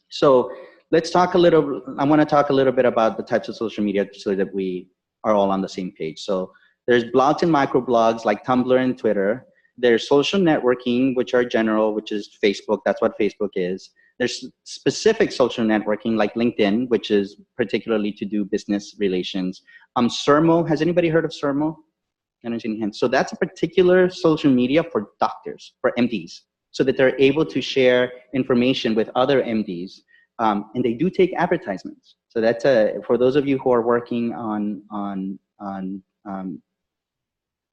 S2: So let's talk I want to talk a little bit about the types of social media so that we are all on the same page. So there's blogs and microblogs like Tumblr and Twitter. There's social networking, which are general, which is Facebook. That's what Facebook is. There's specific social networking like LinkedIn, which is particularly to do business relations. Sermo, has anybody heard of Sermo? I don't see any hands. So that's a particular social media for doctors, for MDs, so that they're able to share information with other MDs. And they do take advertisements. So that's for those of you who are working on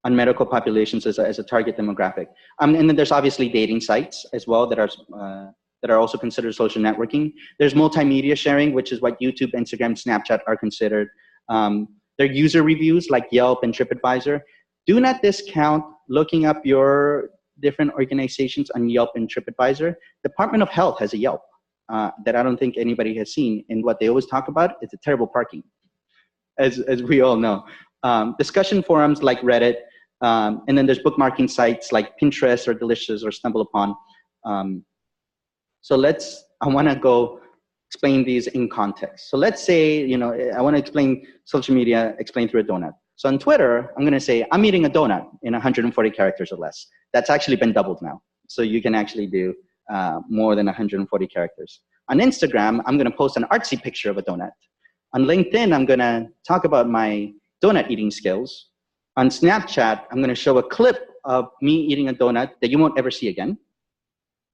S2: medical populations as a target demographic. And then there's obviously dating sites as well that are also considered social networking. There's multimedia sharing, which is what YouTube, Instagram, Snapchat are considered. There are user reviews like Yelp and TripAdvisor. Do not discount looking up your different organizations on Yelp and TripAdvisor. Department of Health has a Yelp that I don't think anybody has seen. And what they always talk about is the terrible parking, as we all know. Discussion forums like Reddit. And then there's bookmarking sites like Pinterest or Delicious or StumbleUpon. So I want to go explain these in context. So let's say, you know, I want to explain social media, explain through a donut. So on Twitter, I'm going to say, I'm eating a donut in 140 characters or less. That's actually been doubled now. So you can actually do more than 140 characters. On Instagram, I'm going to post an artsy picture of a donut. On LinkedIn, I'm going to talk about my donut eating skills. On Snapchat, I'm going to show a clip of me eating a donut that you won't ever see again.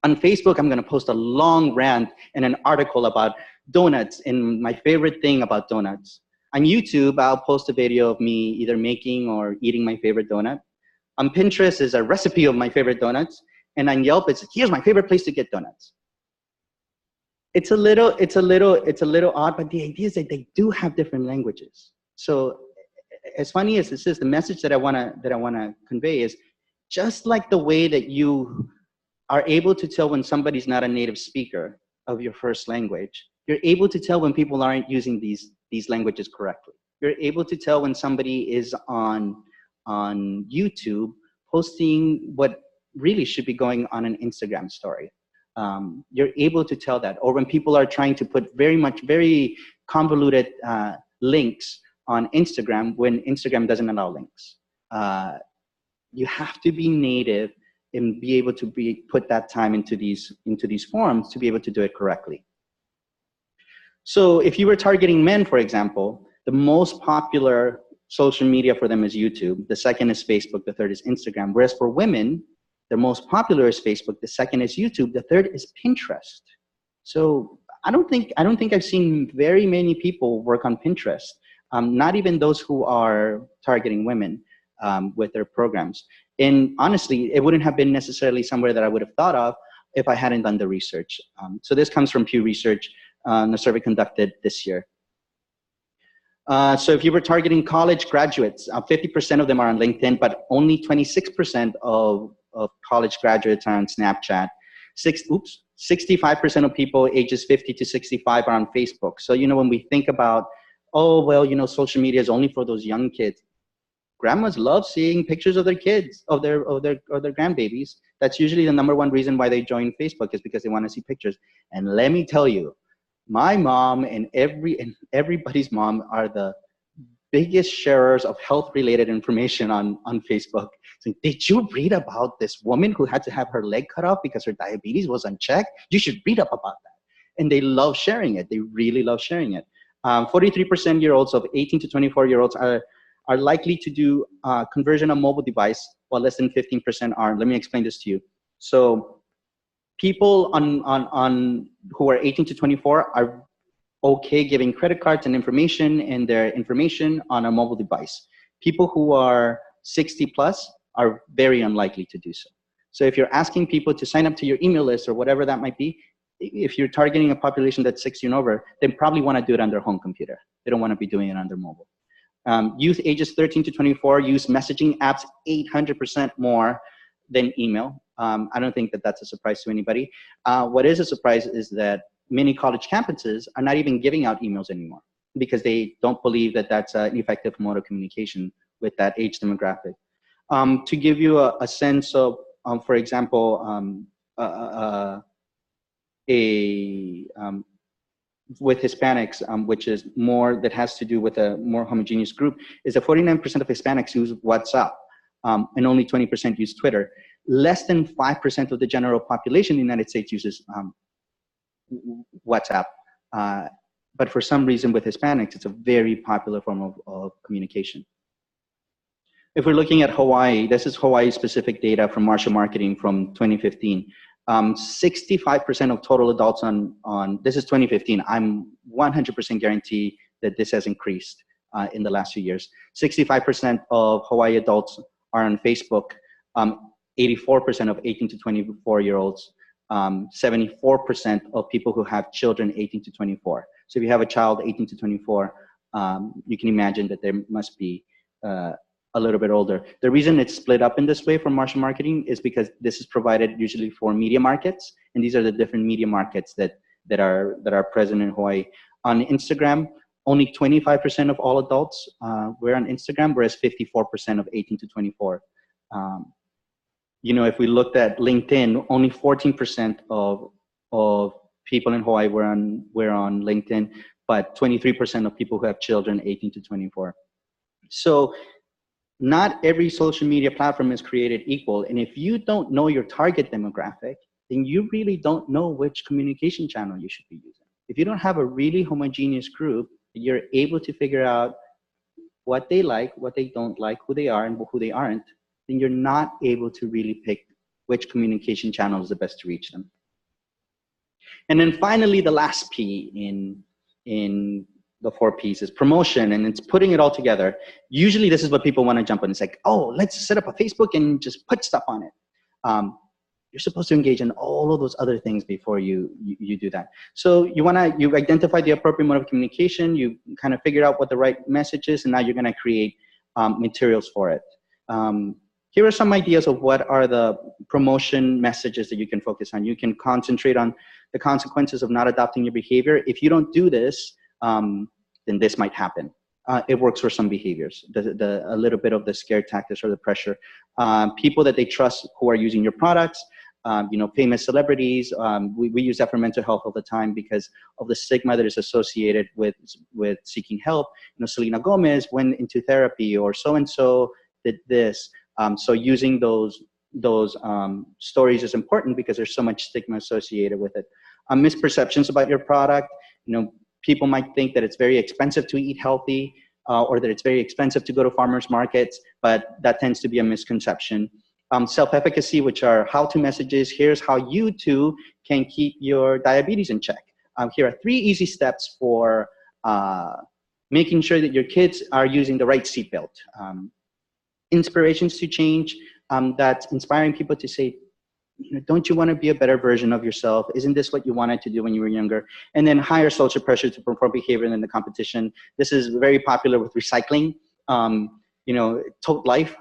S2: On Facebook, I'm going to post a long rant and an article about donuts and my favorite thing about donuts. On YouTube, I'll post a video of me either making or eating my favorite donut. On Pinterest is a recipe of my favorite donuts. And on Yelp, it's here's my favorite place to get donuts. It's a little odd, but the idea is that they do have different languages. So as funny as this is, the message that I wanna convey is just like the way that you are able to tell when somebody's not a native speaker of your first language, you're able to tell when people aren't using these languages correctly. You're able to tell when somebody is on YouTube posting what really should be going on an Instagram story. You're able to tell that. Or when people are trying to put very convoluted links on Instagram, when Instagram doesn't allow links. You have to be native and be able to put that time into these forums to be able to do it correctly. So if you were targeting men, for example, the most popular social media for them is YouTube. The second is Facebook. The third is Instagram. Whereas for women, the most popular is Facebook. The second is YouTube. The third is Pinterest. So I don't think I've seen very many people work on Pinterest. Not even those who are targeting women with their programs. And honestly, it wouldn't have been necessarily somewhere that I would have thought of if I hadn't done the research. So this comes from Pew Research, a survey conducted this year. So if you were targeting college graduates, 50% of them are on LinkedIn, but only 26% of college graduates are on Snapchat. 65% of people ages 50 to 65 are on Facebook. So, you know, when we think about, oh, well, you know, social media is only for those young kids. Grandmas love seeing pictures of their kids, of their grandbabies. That's usually the #1 reason why they join Facebook, is because they want to see pictures. And let me tell you, my mom and everybody's mom are the biggest sharers of health-related information on Facebook. So, did you read about this woman who had to have her leg cut off because her diabetes was unchecked? You should read up about that. And they love sharing it. They really love sharing it. 43% year-olds of 18 to 24-year-olds are likely to do conversion on mobile device, while less than 15% aren't. Let me explain this to you. So people who are 18 to 24 are okay giving credit cards and information and their information on a mobile device. People who are 60 plus are very unlikely to do so. So if you're asking people to sign up to your email list or whatever that might be, if you're targeting a population that's 60 and over, they probably want to do it on their home computer. They don't want to be doing it on their mobile. Youth ages 13 to 24 use messaging apps 800% more than email. I don't think that that's a surprise to anybody. What is a surprise is that many college campuses are not even giving out emails anymore because they don't believe that that's an effective mode of communication with that age demographic. To give you a sense of, for example, with Hispanics, which is more, that has to do with a more homogeneous group, is that 49% of Hispanics use WhatsApp and only 20% use Twitter. Less than 5% of the general population in the United States uses WhatsApp. But for some reason with Hispanics, it's a very popular form of communication. If we're looking at Hawaii, this is Hawaii specific data from Marshall Marketing from 2015. 65% of total adults on this is 2015. I'm 100% guarantee that this has increased in the last few years. 65% of Hawaii adults are on Facebook. 84% of 18 to 24-year-olds. 74% of people who have children 18 to 24. So if you have a child 18 to 24, you can imagine that there must be a little bit older. The reason it's split up in this way from Marshall Marketing is because this is provided usually for media markets, and these are the different media markets that are present in Hawaii. On Instagram, only 25% of all adults were on Instagram, whereas 54% of 18 to 24. You know, if we looked at LinkedIn, only 14% of people in Hawaii were on LinkedIn, but 23% of people who have children 18 to 24. So not every social media platform is created equal. And if you don't know your target demographic, then you really don't know which communication channel you should be using. If you don't have a really homogeneous group, you're able to figure out what they like, what they don't like, who they are and who they aren't, then you're not able to really pick which communication channel is the best to reach them. And then finally, the last P in the 4 P's is promotion, and it's putting it all together. Usually this is what people want to jump on. It's like, oh, let's set up a Facebook and just put stuff on it. You're supposed to engage in all of those other things before you do that. So you identify the appropriate mode of communication, you kind of figure out what the right message is, and now you're going to create materials for it. Here are some ideas of what are the promotion messages that you can focus on. You can concentrate on the consequences of not adopting your behavior. If you don't do this, then this might happen. it works for some behaviors, a little bit of the scare tactics or the pressure. People that they trust who are using your products, famous celebrities. We use that for mental health all the time because of the stigma that is associated with seeking help. Selena Gomez went into therapy, or so-and-so did this. So using those stories is important because there's so much stigma associated with it. Misperceptions about your product. People might think that it's very expensive to eat healthy, or that it's very expensive to go to farmers markets, but that tends to be a misconception. Self-efficacy, which are how-to messages. Here's how you too can keep your diabetes in check. Here are 3 easy steps for making sure that your kids are using the right seatbelt. Inspirations to change, that's inspiring people to say, don't you want to be a better version of yourself? Isn't this what you wanted to do when you were younger? And then higher social pressure to perform behavior in the competition. This is very popular with recycling. Tote life,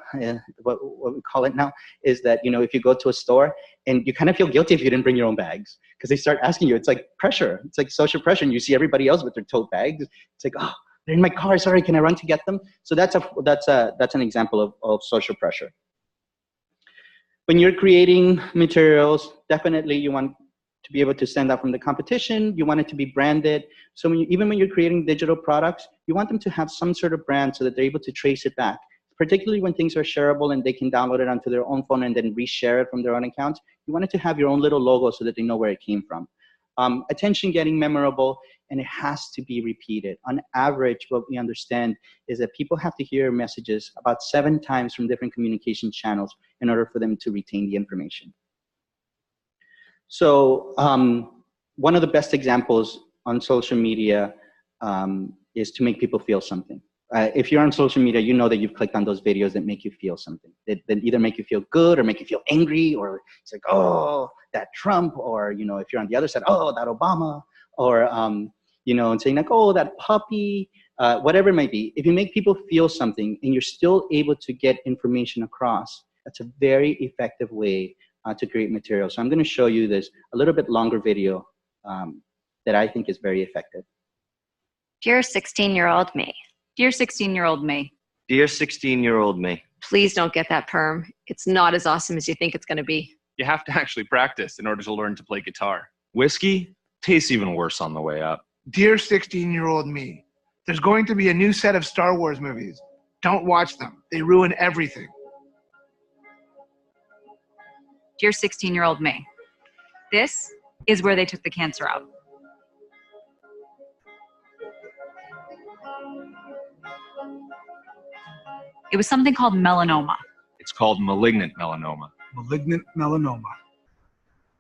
S2: what we call it now, is that, if you go to a store and you kind of feel guilty if you didn't bring your own bags, because they start asking you, it's like pressure. It's like social pressure. And you see everybody else with their tote bags. It's like, oh, they're in my car. Sorry, can I run to get them? So that's an example of social pressure. When you're creating materials, definitely you want to be able to stand out from the competition. You want it to be branded. So even when you're creating digital products, you want them to have some sort of brand so that they're able to trace it back, particularly when things are shareable and they can download it onto their own phone and then reshare it from their own accounts. You want it to have your own little logo so that they know where it came from. Attention getting memorable, and it has to be repeated. On average, what we understand is that people have to hear messages about 7 times from different communication channels in order for them to retain the information. So one of the best examples on social media is to make people feel something. If you're on social media, you know that you've clicked on those videos that make you feel something. That either make you feel good or make you feel angry, or it's like, oh, that Trump, or, if you're on the other side, oh, that Obama, or, and saying like, oh, that puppy, whatever it might be. If you make people feel something and you're still able to get information across, that's a very effective way to create material. So I'm going to show you this a little bit longer video that I think is very effective.
S4: Dear 16-year-old me.
S5: Dear 16-year-old me.
S6: Dear 16-year-old me.
S4: Please don't get that perm. It's not as awesome as you think it's going to be.
S7: You have to actually practice in order to learn to play guitar.
S6: Whiskey tastes even worse on the way up.
S8: Dear 16-year-old me. There's going to be a new set of Star Wars movies. Don't watch them. They ruin everything.
S5: Dear 16-year-old me. This is where they took the cancer out. It was something called melanoma.
S7: It's called malignant melanoma.
S8: Malignant melanoma.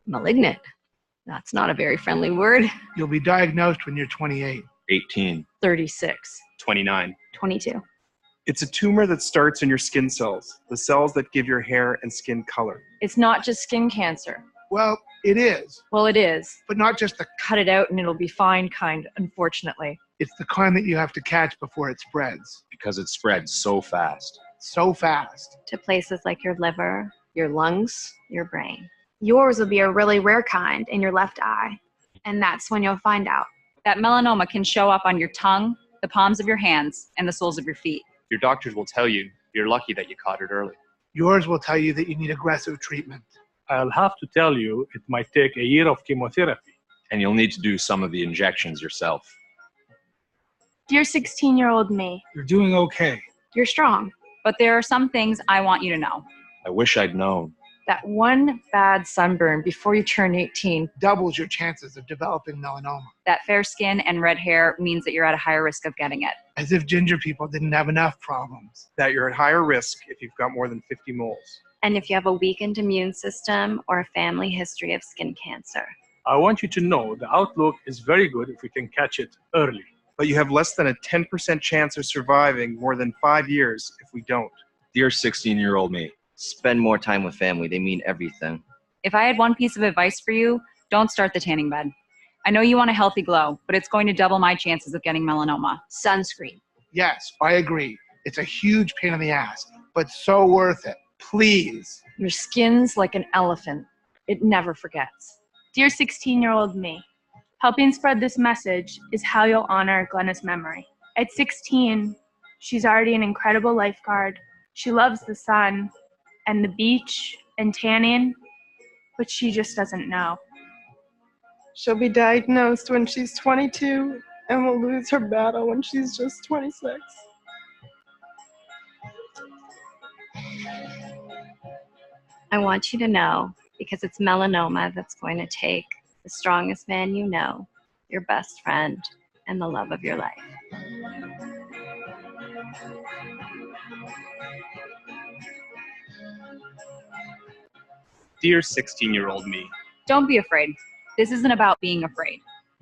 S4: Malignant. That's not a very friendly word.
S8: You'll be diagnosed when you're 28.
S7: 18.
S4: 36.
S7: 29.
S4: 22.
S9: It's a tumor that starts in your skin cells, the cells that give your hair and skin color.
S10: It's not just skin cancer.
S8: Well, it is.
S10: Well, it is.
S8: But not just the
S10: Cut it out and it'll be fine kind, unfortunately.
S8: It's the kind that you have to catch before it spreads.
S7: Because it spreads so fast.
S8: So fast.
S4: To places like your liver, your lungs, your brain.
S11: Yours will be a really rare kind in your left eye. And that's when you'll find out.
S5: That melanoma can show up on your tongue, the palms of your hands, and the soles of your feet.
S7: Your doctors will tell you you're lucky that you caught it early.
S8: Yours will tell you that you need aggressive treatment.
S12: I'll have to tell you it might take a year of chemotherapy.
S7: And you'll need to do some of the injections yourself.
S11: Dear 16-year-old me.
S8: You're doing okay.
S11: You're strong.
S5: But there are some things I want you to know.
S7: I wish I'd known.
S10: That one bad sunburn before you turn 18
S8: doubles your chances of developing melanoma.
S5: That fair skin and red hair means that you're at a higher risk of getting it.
S8: As if ginger people didn't have enough problems.
S9: That you're at higher risk if you've got more than 50 moles.
S11: And if you have a weakened immune system or a family history of skin cancer.
S12: I want you to know the outlook is very good if we can catch it early.
S9: But you have less than a 10% chance of surviving more than 5 years if we don't.
S6: Dear 16-year-old me. Spend more time with family. They mean everything.
S5: If I had one piece of advice for you, don't start the tanning bed. I know you want a healthy glow, but it's going to double my chances of getting melanoma.
S4: Sunscreen.
S8: Yes, I agree. It's a huge pain in the ass, but so worth it. Please.
S10: Your skin's like an elephant. It never forgets.
S11: Dear 16-year-old me. Helping spread this message is how you'll honor Glenna's memory. At 16, she's already an incredible lifeguard. She loves the sun and the beach and tanning, but she just doesn't know.
S13: She'll be diagnosed when she's 22 and will lose her battle when she's just 26.
S4: I want you to know, because it's melanoma that's going to take the strongest man you know, your best friend, and the love of your life.
S7: Dear 16-year-old me,
S5: Don't be afraid. This isn't about being afraid.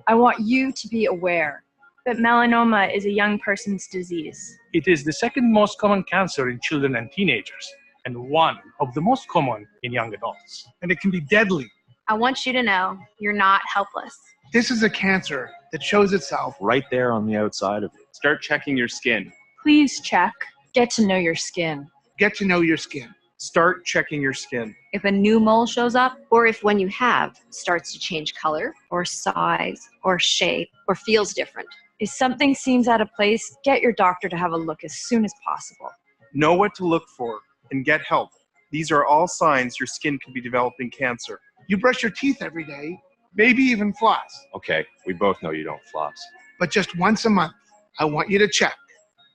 S10: I want you to be aware.
S11: But melanoma is a young person's disease.
S12: It is the second most common cancer in children and teenagers, and one of the most common in young adults.
S8: And it can be deadly.
S11: I want you to know you're not helpless.
S8: This is a cancer that shows itself
S7: right there on the outside of you.
S14: Start checking your skin.
S10: Please check. Get to know your skin.
S8: Get to know your skin.
S9: Start checking your skin.
S5: If a new mole shows up,
S4: Or if when you have starts to change color or size or shape or feels different.
S10: If something seems out of place, get your doctor to have a look as soon as possible.
S9: Know what to look for and get help. These are all signs your skin could be developing cancer.
S8: You brush your teeth every day, maybe even floss.
S7: Okay, we both know you don't floss.
S8: But just once a month, I want you to check.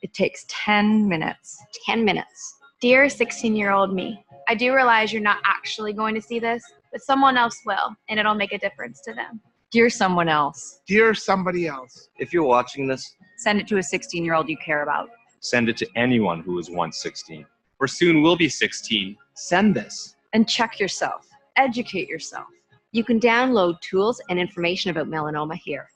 S10: It takes 10 minutes.
S4: 10 minutes.
S11: Dear 16-year-old me, I do realize you're not actually going to see this, but someone else will, and it'll make a difference to them.
S10: Dear someone else.
S8: Dear somebody else.
S6: If you're watching this,
S5: send it to a 16-year-old you care about.
S7: Send it to anyone who was once 16.
S14: Or soon will be 16. Send this.
S10: And check yourself. Educate yourself.
S4: You can download tools and information about melanoma here.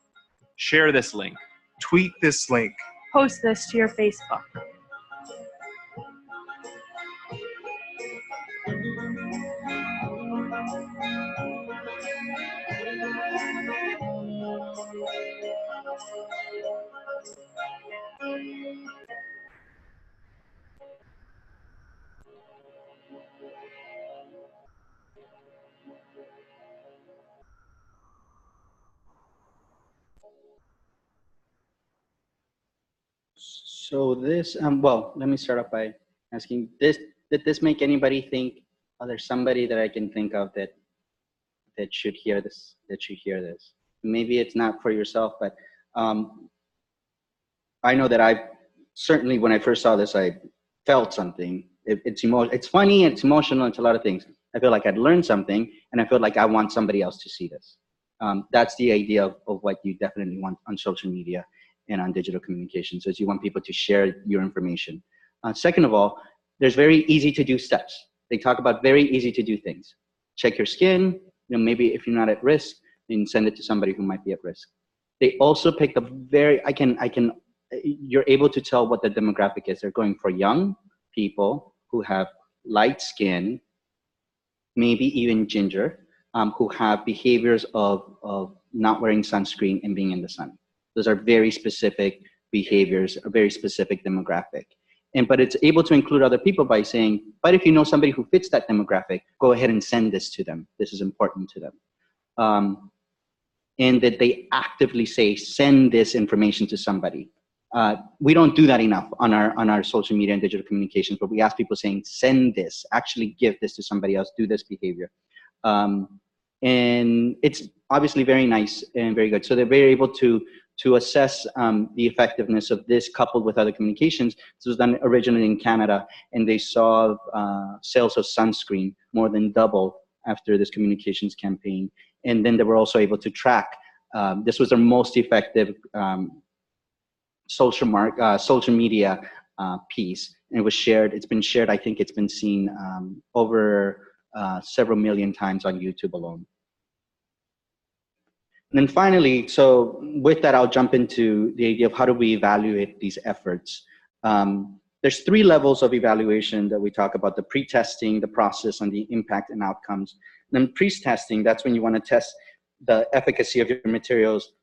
S14: Share this link.
S9: Tweet this link.
S11: Post this to your Facebook.
S2: So this, well, let me start off by asking this, did this make anybody think, oh, there's somebody that I can think of that should hear this, Maybe it's not for yourself, but I know that I certainly, when I first saw this, I felt something. It's funny, it's emotional, it's a lot of things. I feel like I'd learned something, and I feel like I want somebody else to see this. That's the idea of what you definitely want on social media and on digital communications, is you want people to share your information. Second of all, there's very easy to do steps. They talk about very easy to do things. Check your skin, maybe if you're not at risk, then send it to somebody who might be at risk. They also picked up you're able to tell what the demographic is. They're going for young people who have light skin, maybe even ginger, who have behaviors of not wearing sunscreen and being in the sun. Those are very specific behaviors, a very specific demographic. But it's able to include other people by saying, but if you know somebody who fits that demographic, go ahead and send this to them. This is important to them. And that they actively say, send this information to somebody. We don't do that enough on our social media and digital communications, but we ask people saying, send this, actually give this to somebody else, do this behavior. And it's obviously very nice and very good. So they're very able to assess the effectiveness of this coupled with other communications. This was done originally in Canada, and they saw sales of sunscreen more than double after this communications campaign. And then they were also able to track. This was their most effective social media piece, and it was shared. It's been shared. I think it's been seen over several million times on YouTube alone. And then finally, so with that, I'll jump into the idea of how do we evaluate these efforts. There's 3 levels of evaluation that we talk about: the pre-testing, the process, and the impact and outcomes. And then pre-testing, that's when you want to test the efficacy of your materials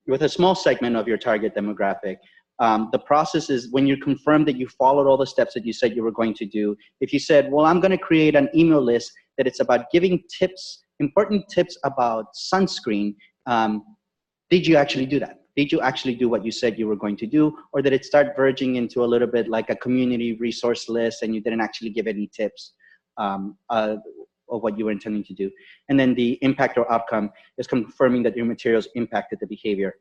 S2: with a small segment of your target demographic. The process is when you confirm that you followed all the steps that you said you were going to do. If you said, well, I'm going to create an email list that it's about giving tips, important tips about sunscreen, did you actually do that? Did you actually do what you said you were going to do? Or did it start verging into a little bit like a community resource list and you didn't actually give any tips of what you were intending to do? And then the impact or outcome is confirming that your materials impacted the behavior.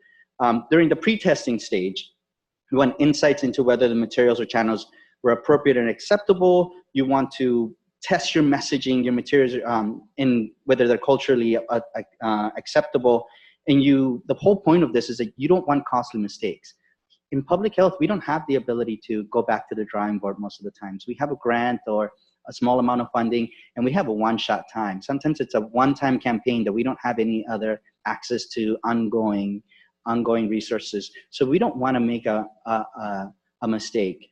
S2: During the pre-testing stage, you want insights into whether the materials or channels were appropriate and acceptable. You want to test your messaging, your materials, in whether they're culturally acceptable. And the whole point of this is that you don't want costly mistakes. In public health, we don't have the ability to go back to the drawing board most of the times. We have a grant or a small amount of funding, and we have a one-shot time. Sometimes it's a one-time campaign that we don't have any other access to ongoing resources. So we don't want to make a mistake.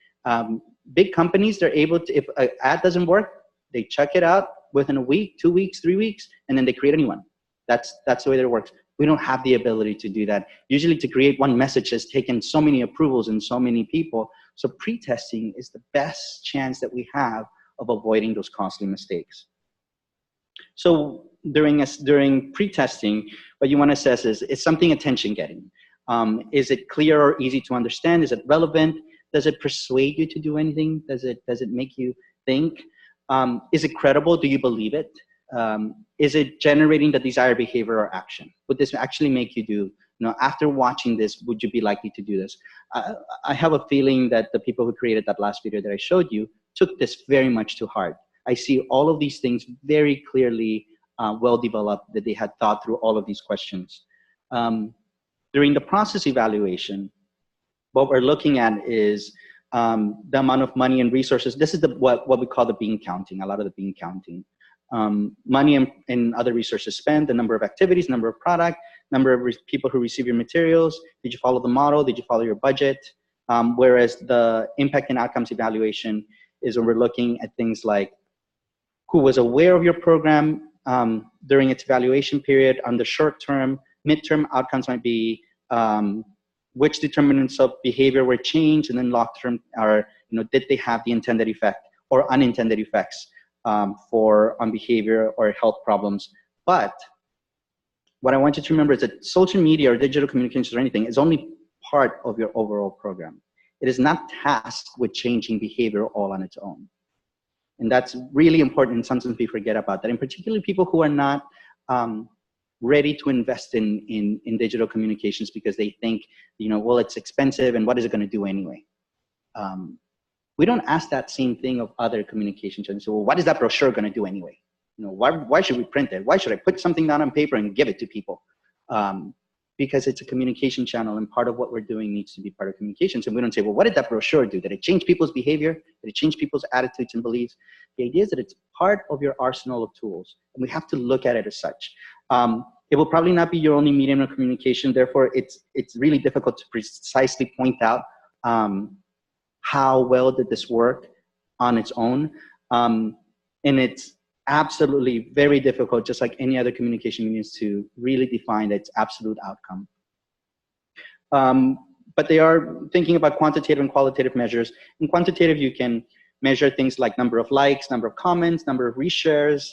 S2: Big companies, they're able to, if an ad doesn't work, they check it out within a week, 2 weeks, 3 weeks, and then they create a new one. That's the way that it works. We don't have the ability to do that. Usually to create one message has taken so many approvals and so many people. So pre-testing is the best chance that we have of avoiding those costly mistakes. So during pre-testing, what you want to assess is something attention-getting? Is it clear or easy to understand? Is it relevant? Does it persuade you to do anything? Does it make you think? Is it credible? Do you believe it? Is it generating the desired behavior or action? Would this actually make you do, after watching this, would you be likely to do this? I have a feeling that the people who created that last video that I showed you took this very much to heart. I see all of these things very clearly well developed, that they had thought through all of these questions. During the process evaluation, what we're looking at is the amount of money and resources. This is what we call the bean counting, a lot of the bean counting. Money and other resources spent, the number of activities, number of product, number of people who receive your materials. Did you follow the model? Did you follow your budget? Whereas the impact and outcomes evaluation is when we're looking at things like who was aware of your program during its evaluation period. On the short term, midterm outcomes might be which determinants of behavior were changed, and then long term are, did they have the intended effect or unintended effects on behavior or health problems. But what I want you to remember is that social media or digital communications or anything is only part of your overall program. It is not tasked with changing behavior all on its own. And that's really important, and sometimes we forget about that. And particularly people who are not ready to invest in digital communications because they think, well, it's expensive and what is it going to do anyway? We don't ask that same thing of other communication channels. So, well, what is that brochure going to do anyway? Why should we print it? Why should I put something down on paper and give it to people? Because it's a communication channel, and part of what we're doing needs to be part of communications. And we don't say, well, what did that brochure do? Did it change people's behavior? Did it change people's attitudes and beliefs? The idea is that it's part of your arsenal of tools, and we have to look at it as such. It will probably not be your only medium of communication. Therefore, it's really difficult to precisely point out how well did this work on its own. And it's absolutely very difficult, just like any other communication means, to really define its absolute outcome. But they are thinking about quantitative and qualitative measures. In quantitative, you can measure things like number of likes, number of comments, number of reshares,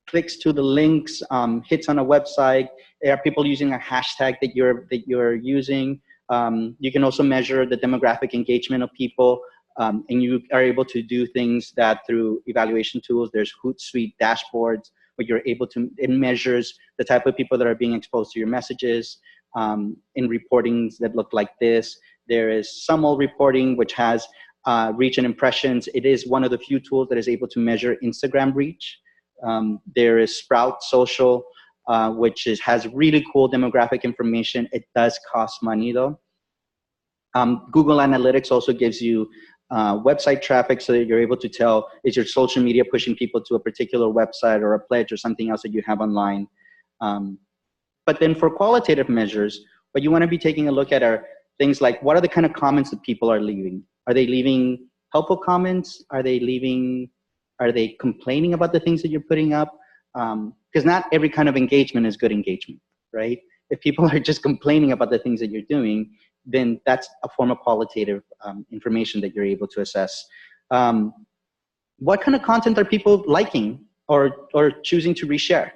S2: clicks to the links, hits on a website. Are people using a hashtag that you're using? You can also measure the demographic engagement of people. And you are able to do things that through evaluation tools. There's Hootsuite dashboards where you're able to, it measures the type of people that are being exposed to your messages in reportings that look like this. There is Summel reporting, which has reach and impressions. It is one of the few tools that is able to measure Instagram reach. There is Sprout Social, which has really cool demographic information. It does cost money though. Google Analytics also gives you website traffic, so that you're able to tell, is your social media pushing people to a particular website or a pledge or something else that you have online. But then for qualitative measures, what you want to be taking a look at are things like, what are the kind of comments that people are leaving? Are they leaving helpful comments? Are they complaining about the things that you're putting up? Because not every kind of engagement is good engagement, right? If people are just complaining about the things that you're doing, then that's a form of qualitative information that you're able to assess. What kind of content are people liking or choosing to reshare?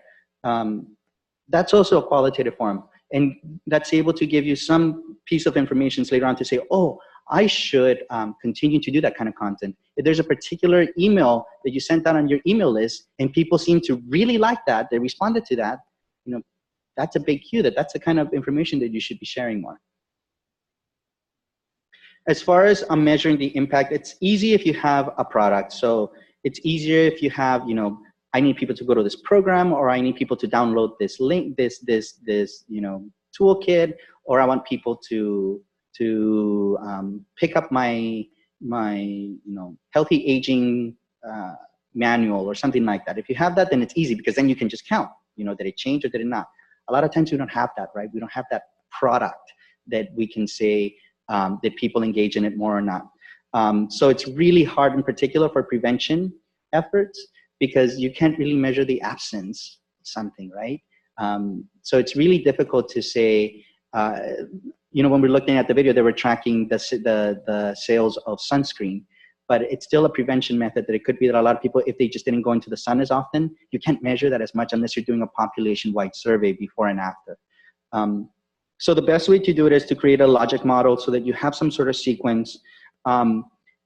S2: That's also a qualitative form. And that's able to give you some piece of information later on to say, oh, I should continue to do that kind of content. If there's a particular email that you sent out on your email list and people seem to really like that, they responded to that, you know, that's a big cue that that's the kind of information that you should be sharing more. As far as measuring the impact, it's easy if you have a product. So it's easier if you have, you know, I need people to go to this program, or I need people to download this link, this you know, toolkit, or I want people to pick up my you know, healthy aging manual or something like that. If you have that, then it's easy because then you can just count, you know, did it change or did it not? A lot of times we don't have that, right? We don't have that product that we can say, did people engage in it more or not? So it's really hard in particular for prevention efforts because you can't really measure the absence of something, right? So it's really difficult to say, you know, when we're looking at the video, they were tracking the sales of sunscreen, but it's still a prevention method that it could be that a lot of people, if they just didn't go into the sun as often, you can't measure that as much unless you're doing a population-wide survey before and after. So the best way to do it is to create a logic model so that you have some sort of sequence.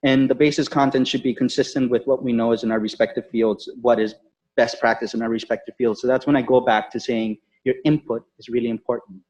S2: And the basis content should be consistent with what we know is in our respective fields, what is best practice in our respective fields. So that's when I go back to saying your input is really important.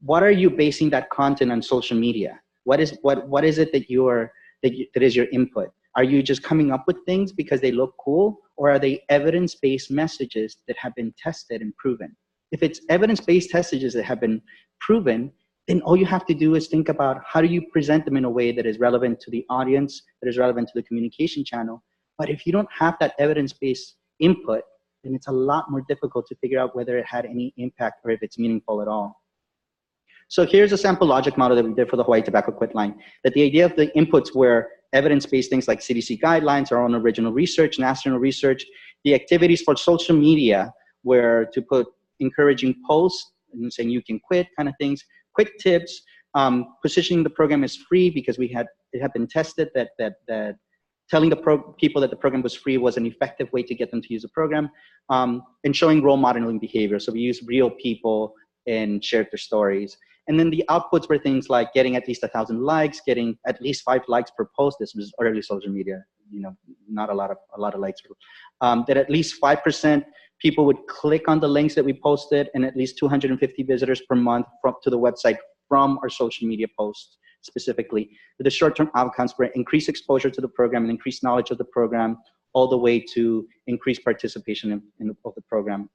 S2: What are you basing that content on social media? What is it that is your input? Are you just coming up with things because they look cool, or are they evidence-based messages that have been tested and proven? If it's evidence-based messages that have been proven, then all you have to do is think about how do you present them in a way that is relevant to the audience, that is relevant to the communication channel. But if you don't have that evidence-based input, then it's a lot more difficult to figure out whether it had any impact or if it's meaningful at all. So here's a sample logic model that we did for the Hawaii Tobacco Quit line, that the idea of the inputs were evidence-based things like CDC guidelines, our own original research, national research. The activities for social media were to put encouraging posts and saying you can quit kind of things, quick tips, positioning the program as free because it had been tested that telling the people that the program was free was an effective way to get them to use the program, and showing role modeling behavior. So we used real people and shared their stories. And then the outputs were things like getting at least 1,000 likes, getting at least 5 likes per post. This was early social media, you know, not a lot of likes. That at least 5% people would click on the links that we posted, and at least 250 visitors per month to the website from our social media posts specifically. The short-term outcomes were increased exposure to the program and increased knowledge of the program, all the way to increased participation of the program.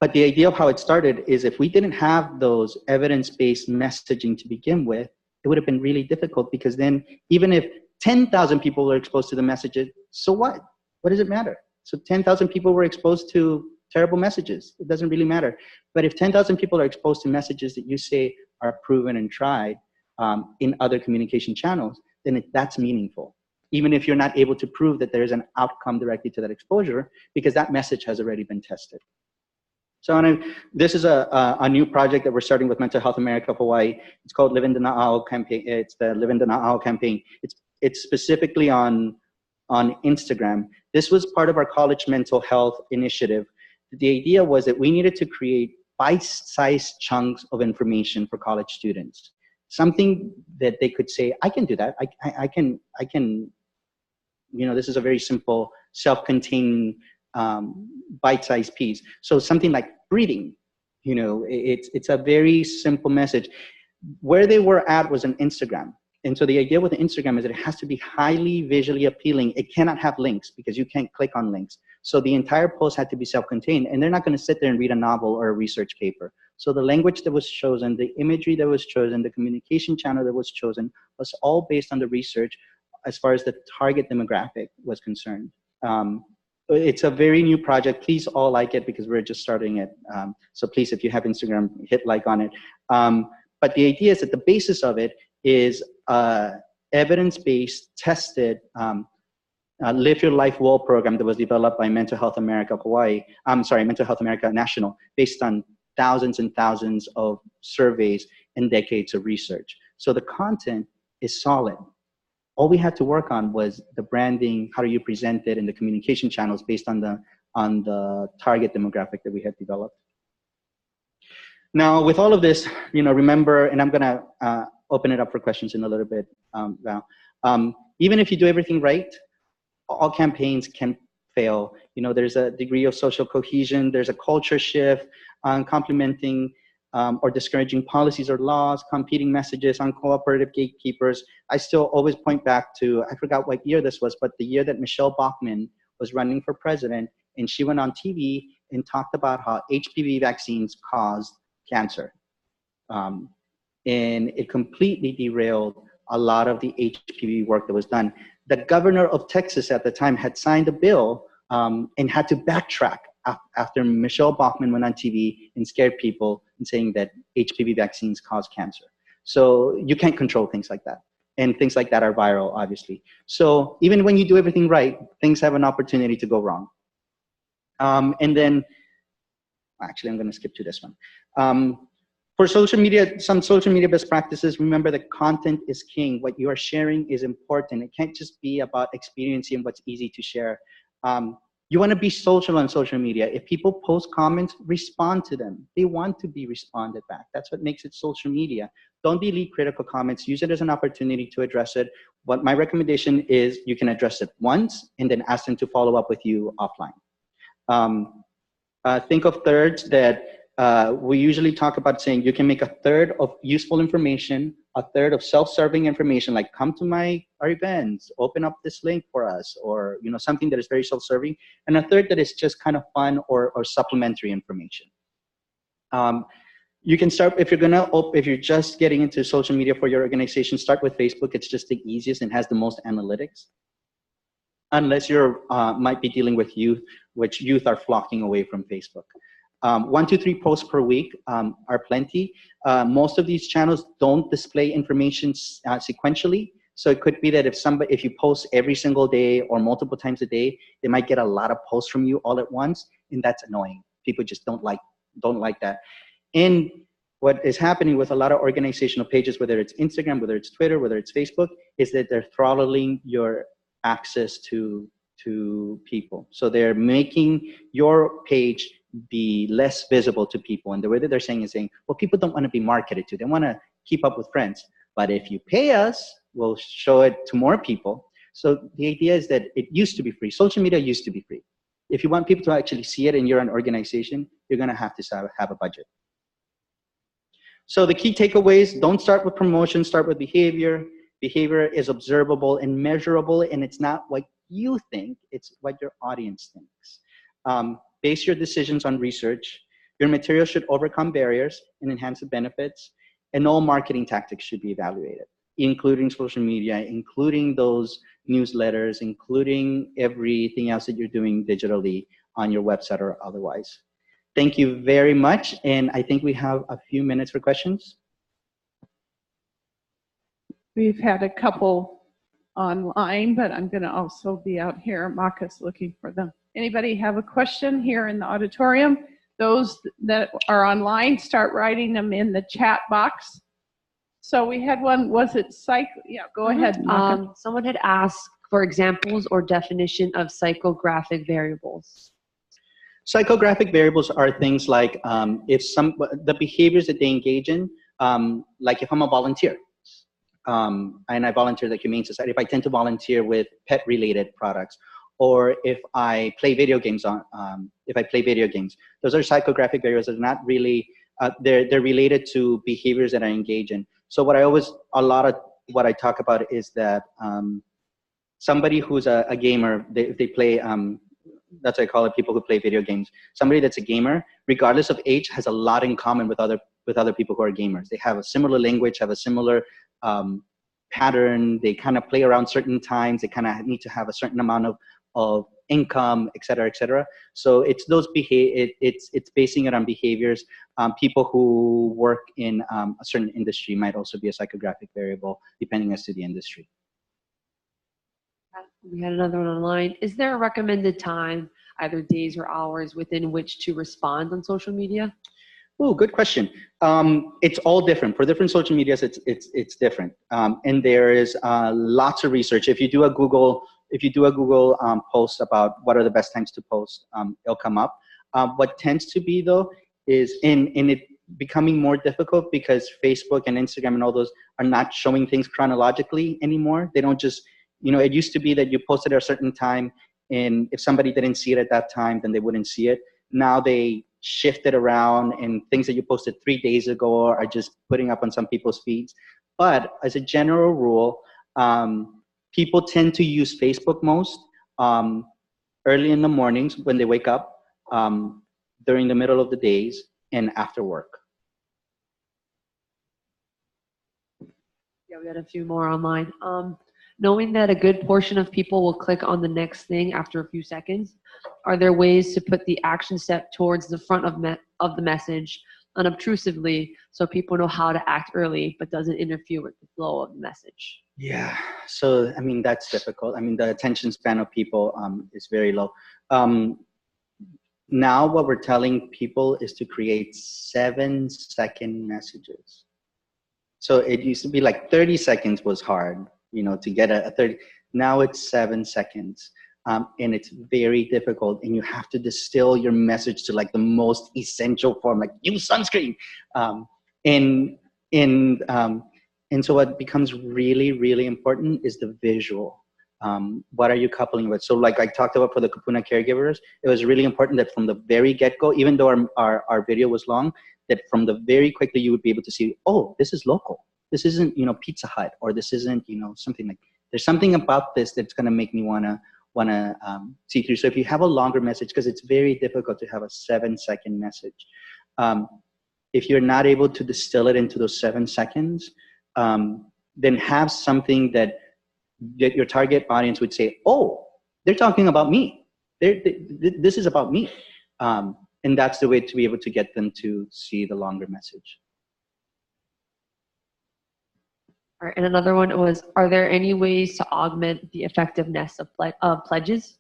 S2: But the idea of how it started is if we didn't have those evidence-based messaging to begin with, it would have been really difficult because then even if 10,000 people were exposed to the messages, so what? What does it matter? So 10,000 people were exposed to terrible messages. It doesn't really matter. But if 10,000 people are exposed to messages that you say are proven and tried in other communication channels, then that's meaningful. Even if you're not able to prove that there's an outcome directly to that exposure, because that message has already been tested. So this is a new project that we're starting with Mental Health America of Hawaii. It's called Live in the Na'au campaign. It's the Live in the Na'au campaign. It's specifically on Instagram. This was part of our college mental health initiative. The idea was that we needed to create bite-sized chunks of information for college students. Something that they could say, I can do that. I can, you know, this is a very simple, self-contained bite-sized piece. So something like breathing, you know, it's a very simple message. Where they were at was on Instagram. And so the idea with the Instagram is that it has to be highly visually appealing. It cannot have links because you can't click on links. So the entire post had to be self-contained, and they're not going to sit there and read a novel or a research paper. So the language that was chosen, the imagery that was chosen, the communication channel that was chosen was all based on the research as far as the target demographic was concerned. It's a very new project. Please all like it because we're just starting it. So please, if you have Instagram, hit like on it. But the idea is that the basis of it is evidence-based, tested, Live Your Life Well program that was developed by Mental Health America of Hawaii. Mental Health America National, based on thousands and thousands of surveys and decades of research. So the content is solid. All we had to work on was the branding, how do you present it, and the communication channels based on the target demographic that we had developed. Now, with all of this, remember, and I'm gonna open it up for questions in a little bit, Val. Even if you do everything right, all campaigns can fail. There's a degree of social cohesion, there's a culture shift, complementing or discouraging policies or laws, competing messages, uncooperative gatekeepers. I still always point back to, I forgot what year this was, but the year that Michelle Bachmann was running for president, and she went on TV and talked about how HPV vaccines caused cancer. And it completely derailed a lot of the HPV work that was done. The governor of Texas at the time had signed a bill and had to backtrack after Michelle Bachmann went on TV and scared people and saying that HPV vaccines cause cancer. So you can't control things like that. And things like that are viral, obviously. So even when you do everything right, things have an opportunity to go wrong. And then, actually, I'm going to skip to this one. For social media, some social media best practices, remember that content is king. What you are sharing is important. It can't just be about experiencing what's easy to share. You want to be social on social media. If people post comments, respond to them. They want to be responded back. That's what makes it social media. Don't delete critical comments. Use it as an opportunity to address it. What my recommendation is, you can address it once and then ask them to follow up with you offline. Think of thirds that we usually talk about saying you can make a third of useful information, a third of self-serving information, like come to our events, open up this link for us, or something that is very self-serving, and a third that is just kind of fun or supplementary information. You can start, if you're just getting into social media for your organization, start with Facebook. It's just the easiest and has the most analytics. Unless you're might be dealing with youth, which youth are flocking away from Facebook. 1 to 3 posts per week are plenty. Most of these channels don't display information sequentially. So it could be that if you post every single day or multiple times a day, they might get a lot of posts from you all at once, and that's annoying. People just don't like that. And what is happening with a lot of organizational pages, whether it's Instagram, whether it's Twitter, whether it's Facebook, is that they're throttling your access to people. So they're making your page be less visible to people. And the way that they're saying is well, people don't want to be marketed to. They want to keep up with friends. But if you pay us, we'll show it to more people. So the idea is that it used to be free. Social media used to be free. If you want people to actually see it and you're an organization, you're going to have to have a budget. So the key takeaways, don't start with promotion, start with behavior. Behavior is observable and measurable, and it's not what you think, it's what your audience thinks. Base your decisions on research. Your material should overcome barriers and enhance the benefits, and all marketing tactics should be evaluated, including social media, including those newsletters, including everything else that you're doing digitally on your website or otherwise. Thank you very much, and I think we have a few minutes for questions.
S1: We've had a couple online, but I'm going to also be out here at Macas looking for them. Anybody have a question here in the auditorium? Those that are online, start writing them in the chat box. So we had one, was it yeah, go ahead.
S15: Someone had asked for examples or definition of psychographic variables.
S2: Psychographic variables are things like the behaviors that they engage in, like if I'm a volunteer, and I volunteer at the Humane Society, if I tend to volunteer with pet-related products, or if I play video games those are psychographic variables that are not really, they're related to behaviors that I engage in. So a lot of what I talk about is that somebody who's a gamer, they play, that's what I call it, people who play video games. Somebody that's a gamer, regardless of age, has a lot in common with other people who are gamers. They have a similar language, have a similar pattern. They kind of play around certain times. They kind of need to have a certain amount of income, et cetera, et cetera. So it's it's basing it on behaviors. People who work in a certain industry might also be a psychographic variable, depending as to the industry.
S15: We had another one online. Is there a recommended time, either days or hours, within which to respond on social media?
S2: Oh, good question. It's all different. For different social medias, it's different. And there is lots of research. If you do a Google post about what are the best times to post, it'll come up. What tends to be though is becoming more difficult because Facebook and Instagram and all those are not showing things chronologically anymore. They don't just, it used to be that you posted at a certain time, and if somebody didn't see it at that time, then they wouldn't see it. Now they shift it around, and things that you posted 3 days ago are just putting up on some people's feeds. But as a general rule, people tend to use Facebook most early in the mornings when they wake up, during the middle of the days, and after work.
S15: Yeah, we had a few more online. Knowing that a good portion of people will click on the next thing after a few seconds, are there ways to put the action step towards the front of the message unobtrusively so people know how to act early but doesn't interfere with the flow of the message?
S2: Yeah, so I mean, that's difficult. I mean, the attention span of people is very low. Now what we're telling people is to create 7-second messages. So it used to be like 30 seconds was hard, to get a 30. Now it's 7 seconds. And it's very difficult, and you have to distill your message to like the most essential form, like use sunscreen. And so what becomes really, really important is the visual. What are you coupling with? So like I talked about for the Kupuna caregivers, it was really important that from the very get-go, even though our video was long, that from the very quickly you would be able to see, oh, this is local. This isn't, Pizza Hut, or this isn't, something like, there's something about this that's gonna make me wanna see through. So if you have a longer message, because it's very difficult to have a 7-second message. If you're not able to distill it into those 7 seconds, then have something that your target audience would say, oh, they're talking about me. This is about me. And that's the way to be able to get them to see the longer message.
S15: All right, and another one was, are there any ways to augment the effectiveness of pledges?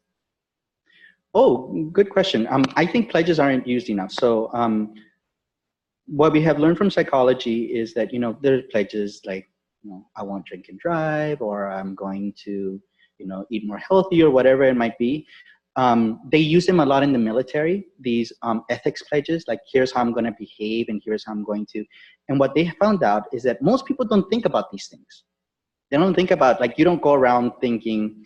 S2: Oh, good question. I think pledges aren't used enough. So what we have learned from psychology is that, there are pledges like, I won't drink and drive, or I'm going to, eat more healthy, or whatever it might be. They use them a lot in the military, these ethics pledges, like here's how I'm going to behave, and here's how I'm going to. And what they found out is that most people don't think about these things. They don't think about, like, you don't go around thinking,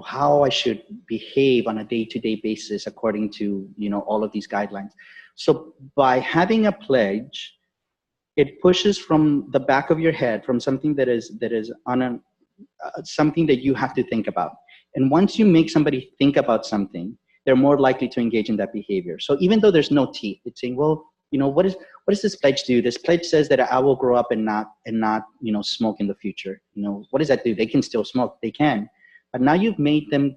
S2: how I should behave on a day-to-day basis according to, all of these guidelines. So by having a pledge, it pushes from the back of your head, from something that is on something that you have to think about. And once you make somebody think about something, they're more likely to engage in that behavior. So even though there's no teeth, it's saying, well, what does this pledge do? This pledge says that I will grow up and not smoke in the future. What does that do? They can still smoke. They can. But now you've made them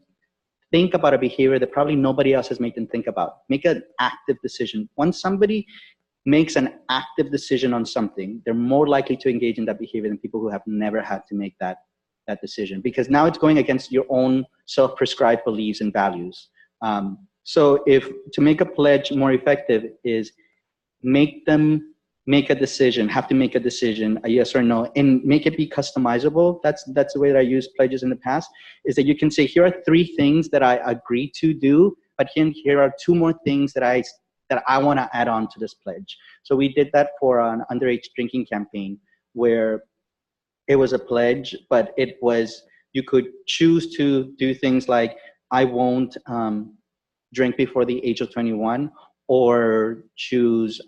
S2: think about a behavior that probably nobody else has made them think about. Make an active decision. Once somebody makes an active decision on something, they're more likely to engage in that behavior than people who have never had to make that decision, because now it's going against your own self-prescribed beliefs and values. So to make a pledge more effective is make them make a decision, have to make a decision, a yes or no, and make it be customizable. That's the way that I used pledges in the past, is that you can say, here are 3 things that I agree to do, but here are 2 more things that I want to add on to this pledge. So we did that for an underage drinking campaign, where it was a pledge, but it was, you could choose to do things like, I won't drink before the age of 21, or choose,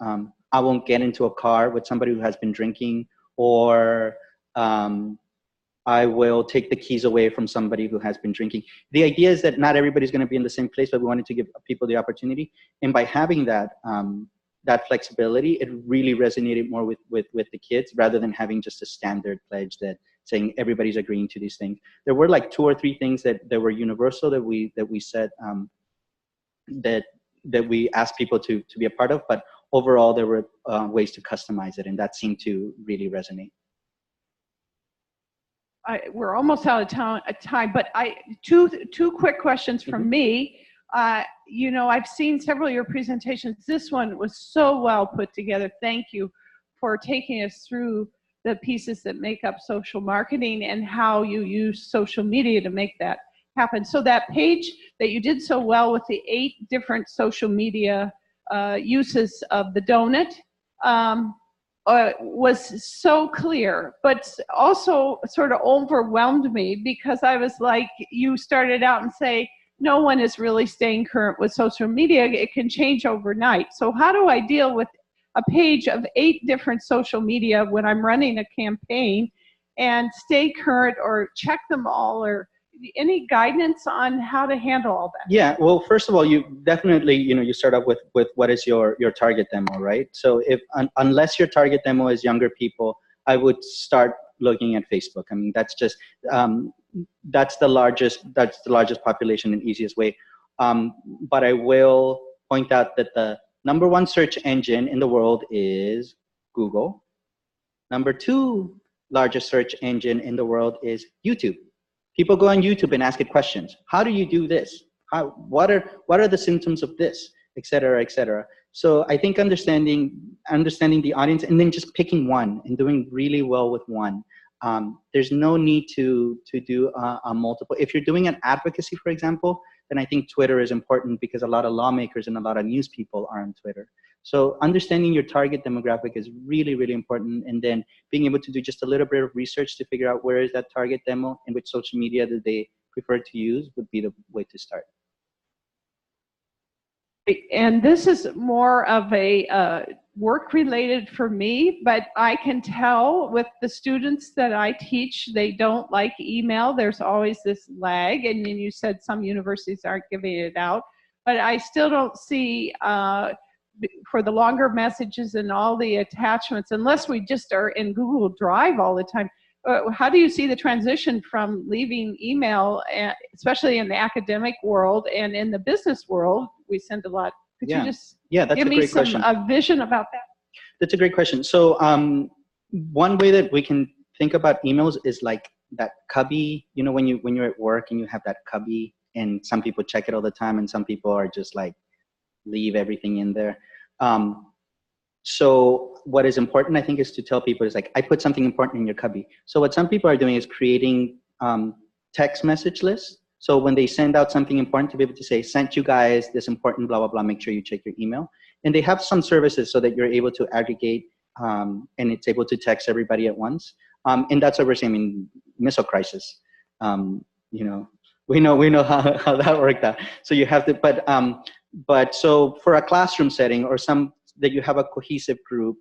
S2: I won't get into a car with somebody who has been drinking, or I will take the keys away from somebody who has been drinking. The idea is that not everybody's going to be in the same place, but we wanted to give people the opportunity. And by having that, that flexibility, it really resonated more with the kids, rather than having just a standard pledge that saying everybody's agreeing to these things. There were like 2 or 3 things that were universal that we said that we asked people to be a part of, but overall there were ways to customize it, and that seemed to really resonate.
S1: We're almost out of time, but two quick questions from me. I've seen several of your presentations. This one was so well put together. Thank you for taking us through the pieces that make up social marketing and how you use social media to make that happen. So that page that you did so well with the 8 different social media uses of the donut was so clear, but also sort of overwhelmed me because I was like, you started out and say, no one is really staying current with social media. It can change overnight. So how do I deal with a page of 8 different social media when I'm running a campaign and stay current or check them all, or any guidance on how to handle all that?
S2: Yeah, well, first of all, you definitely, you start off with what is your target demo, right? So if unless your target demo is younger people, I would start looking at Facebook. I mean, that's just that's the largest population and easiest way. But I will point out that the #1 search engine in the world is Google. #2 largest search engine in the world is YouTube. People go on YouTube and ask it questions. How do you do this? What are the symptoms of this, et cetera, et cetera. So I think understanding the audience and then just picking one and doing really well with one. There's no need to do a multiple. If you're doing an advocacy, for example, then I think Twitter is important because a lot of lawmakers and a lot of news people are on Twitter. So understanding your target demographic is really, really important. And then being able to do just a little bit of research to figure out where is that target demo and which social media that they prefer to use would be the way to start.
S1: And this is more of a work related for me, but I can tell with the students that I teach, they don't like email. There's always this lag, and then you said some universities aren't giving it out, but I still don't see for the longer messages and all the attachments, unless we just are in Google Drive all the time. How do you see the transition from leaving email, especially in the academic world and in the business world? We send a lot. Could you just
S2: that's
S1: give
S2: a
S1: me
S2: great
S1: some
S2: question.
S1: vision about that?
S2: That's a great question. So one way that we can think about emails is like that cubby. You know, when you're at work and you have that cubby, and some people check it all the time, and some people are just like leave everything in there. So what is important, I think, is to tell people is like, I put something important in your cubby. So what some people are doing is creating text message lists. So when they send out something important, to be able to say, sent you guys this important blah, blah, blah, make sure you check your email. And they have some services so that you're able to aggregate and it's able to text everybody at once. And that's what we're saying in missile crisis. You know, we know how that worked out. So you have to, but so for a classroom setting or some that you have a cohesive group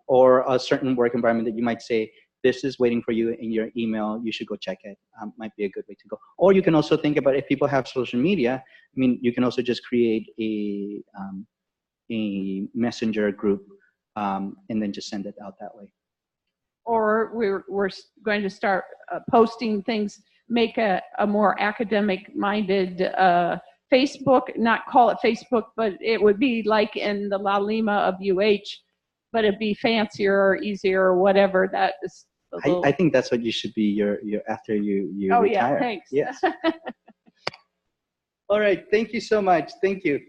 S2: or a certain work environment that you might say, this is waiting for you in your email, you should go check it, might be a good way to go. Or you can also think about if people have social media, I mean, you can also just create a messenger group and then just send it out that way.
S1: Or we're going to start posting things, make a more academic-minded Facebook, not call it Facebook, but it would be like in the La Lima of UH, but it'd be fancier or easier or whatever. That is
S2: I think that's what you should be your after you
S1: oh,
S2: retire.
S1: Yeah, thanks.
S2: Yes. All right, thank you so much. Thank you.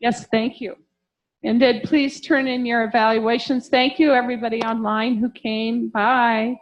S1: Yes, thank you. And please turn in your evaluations. Thank you, everybody online who came. Bye.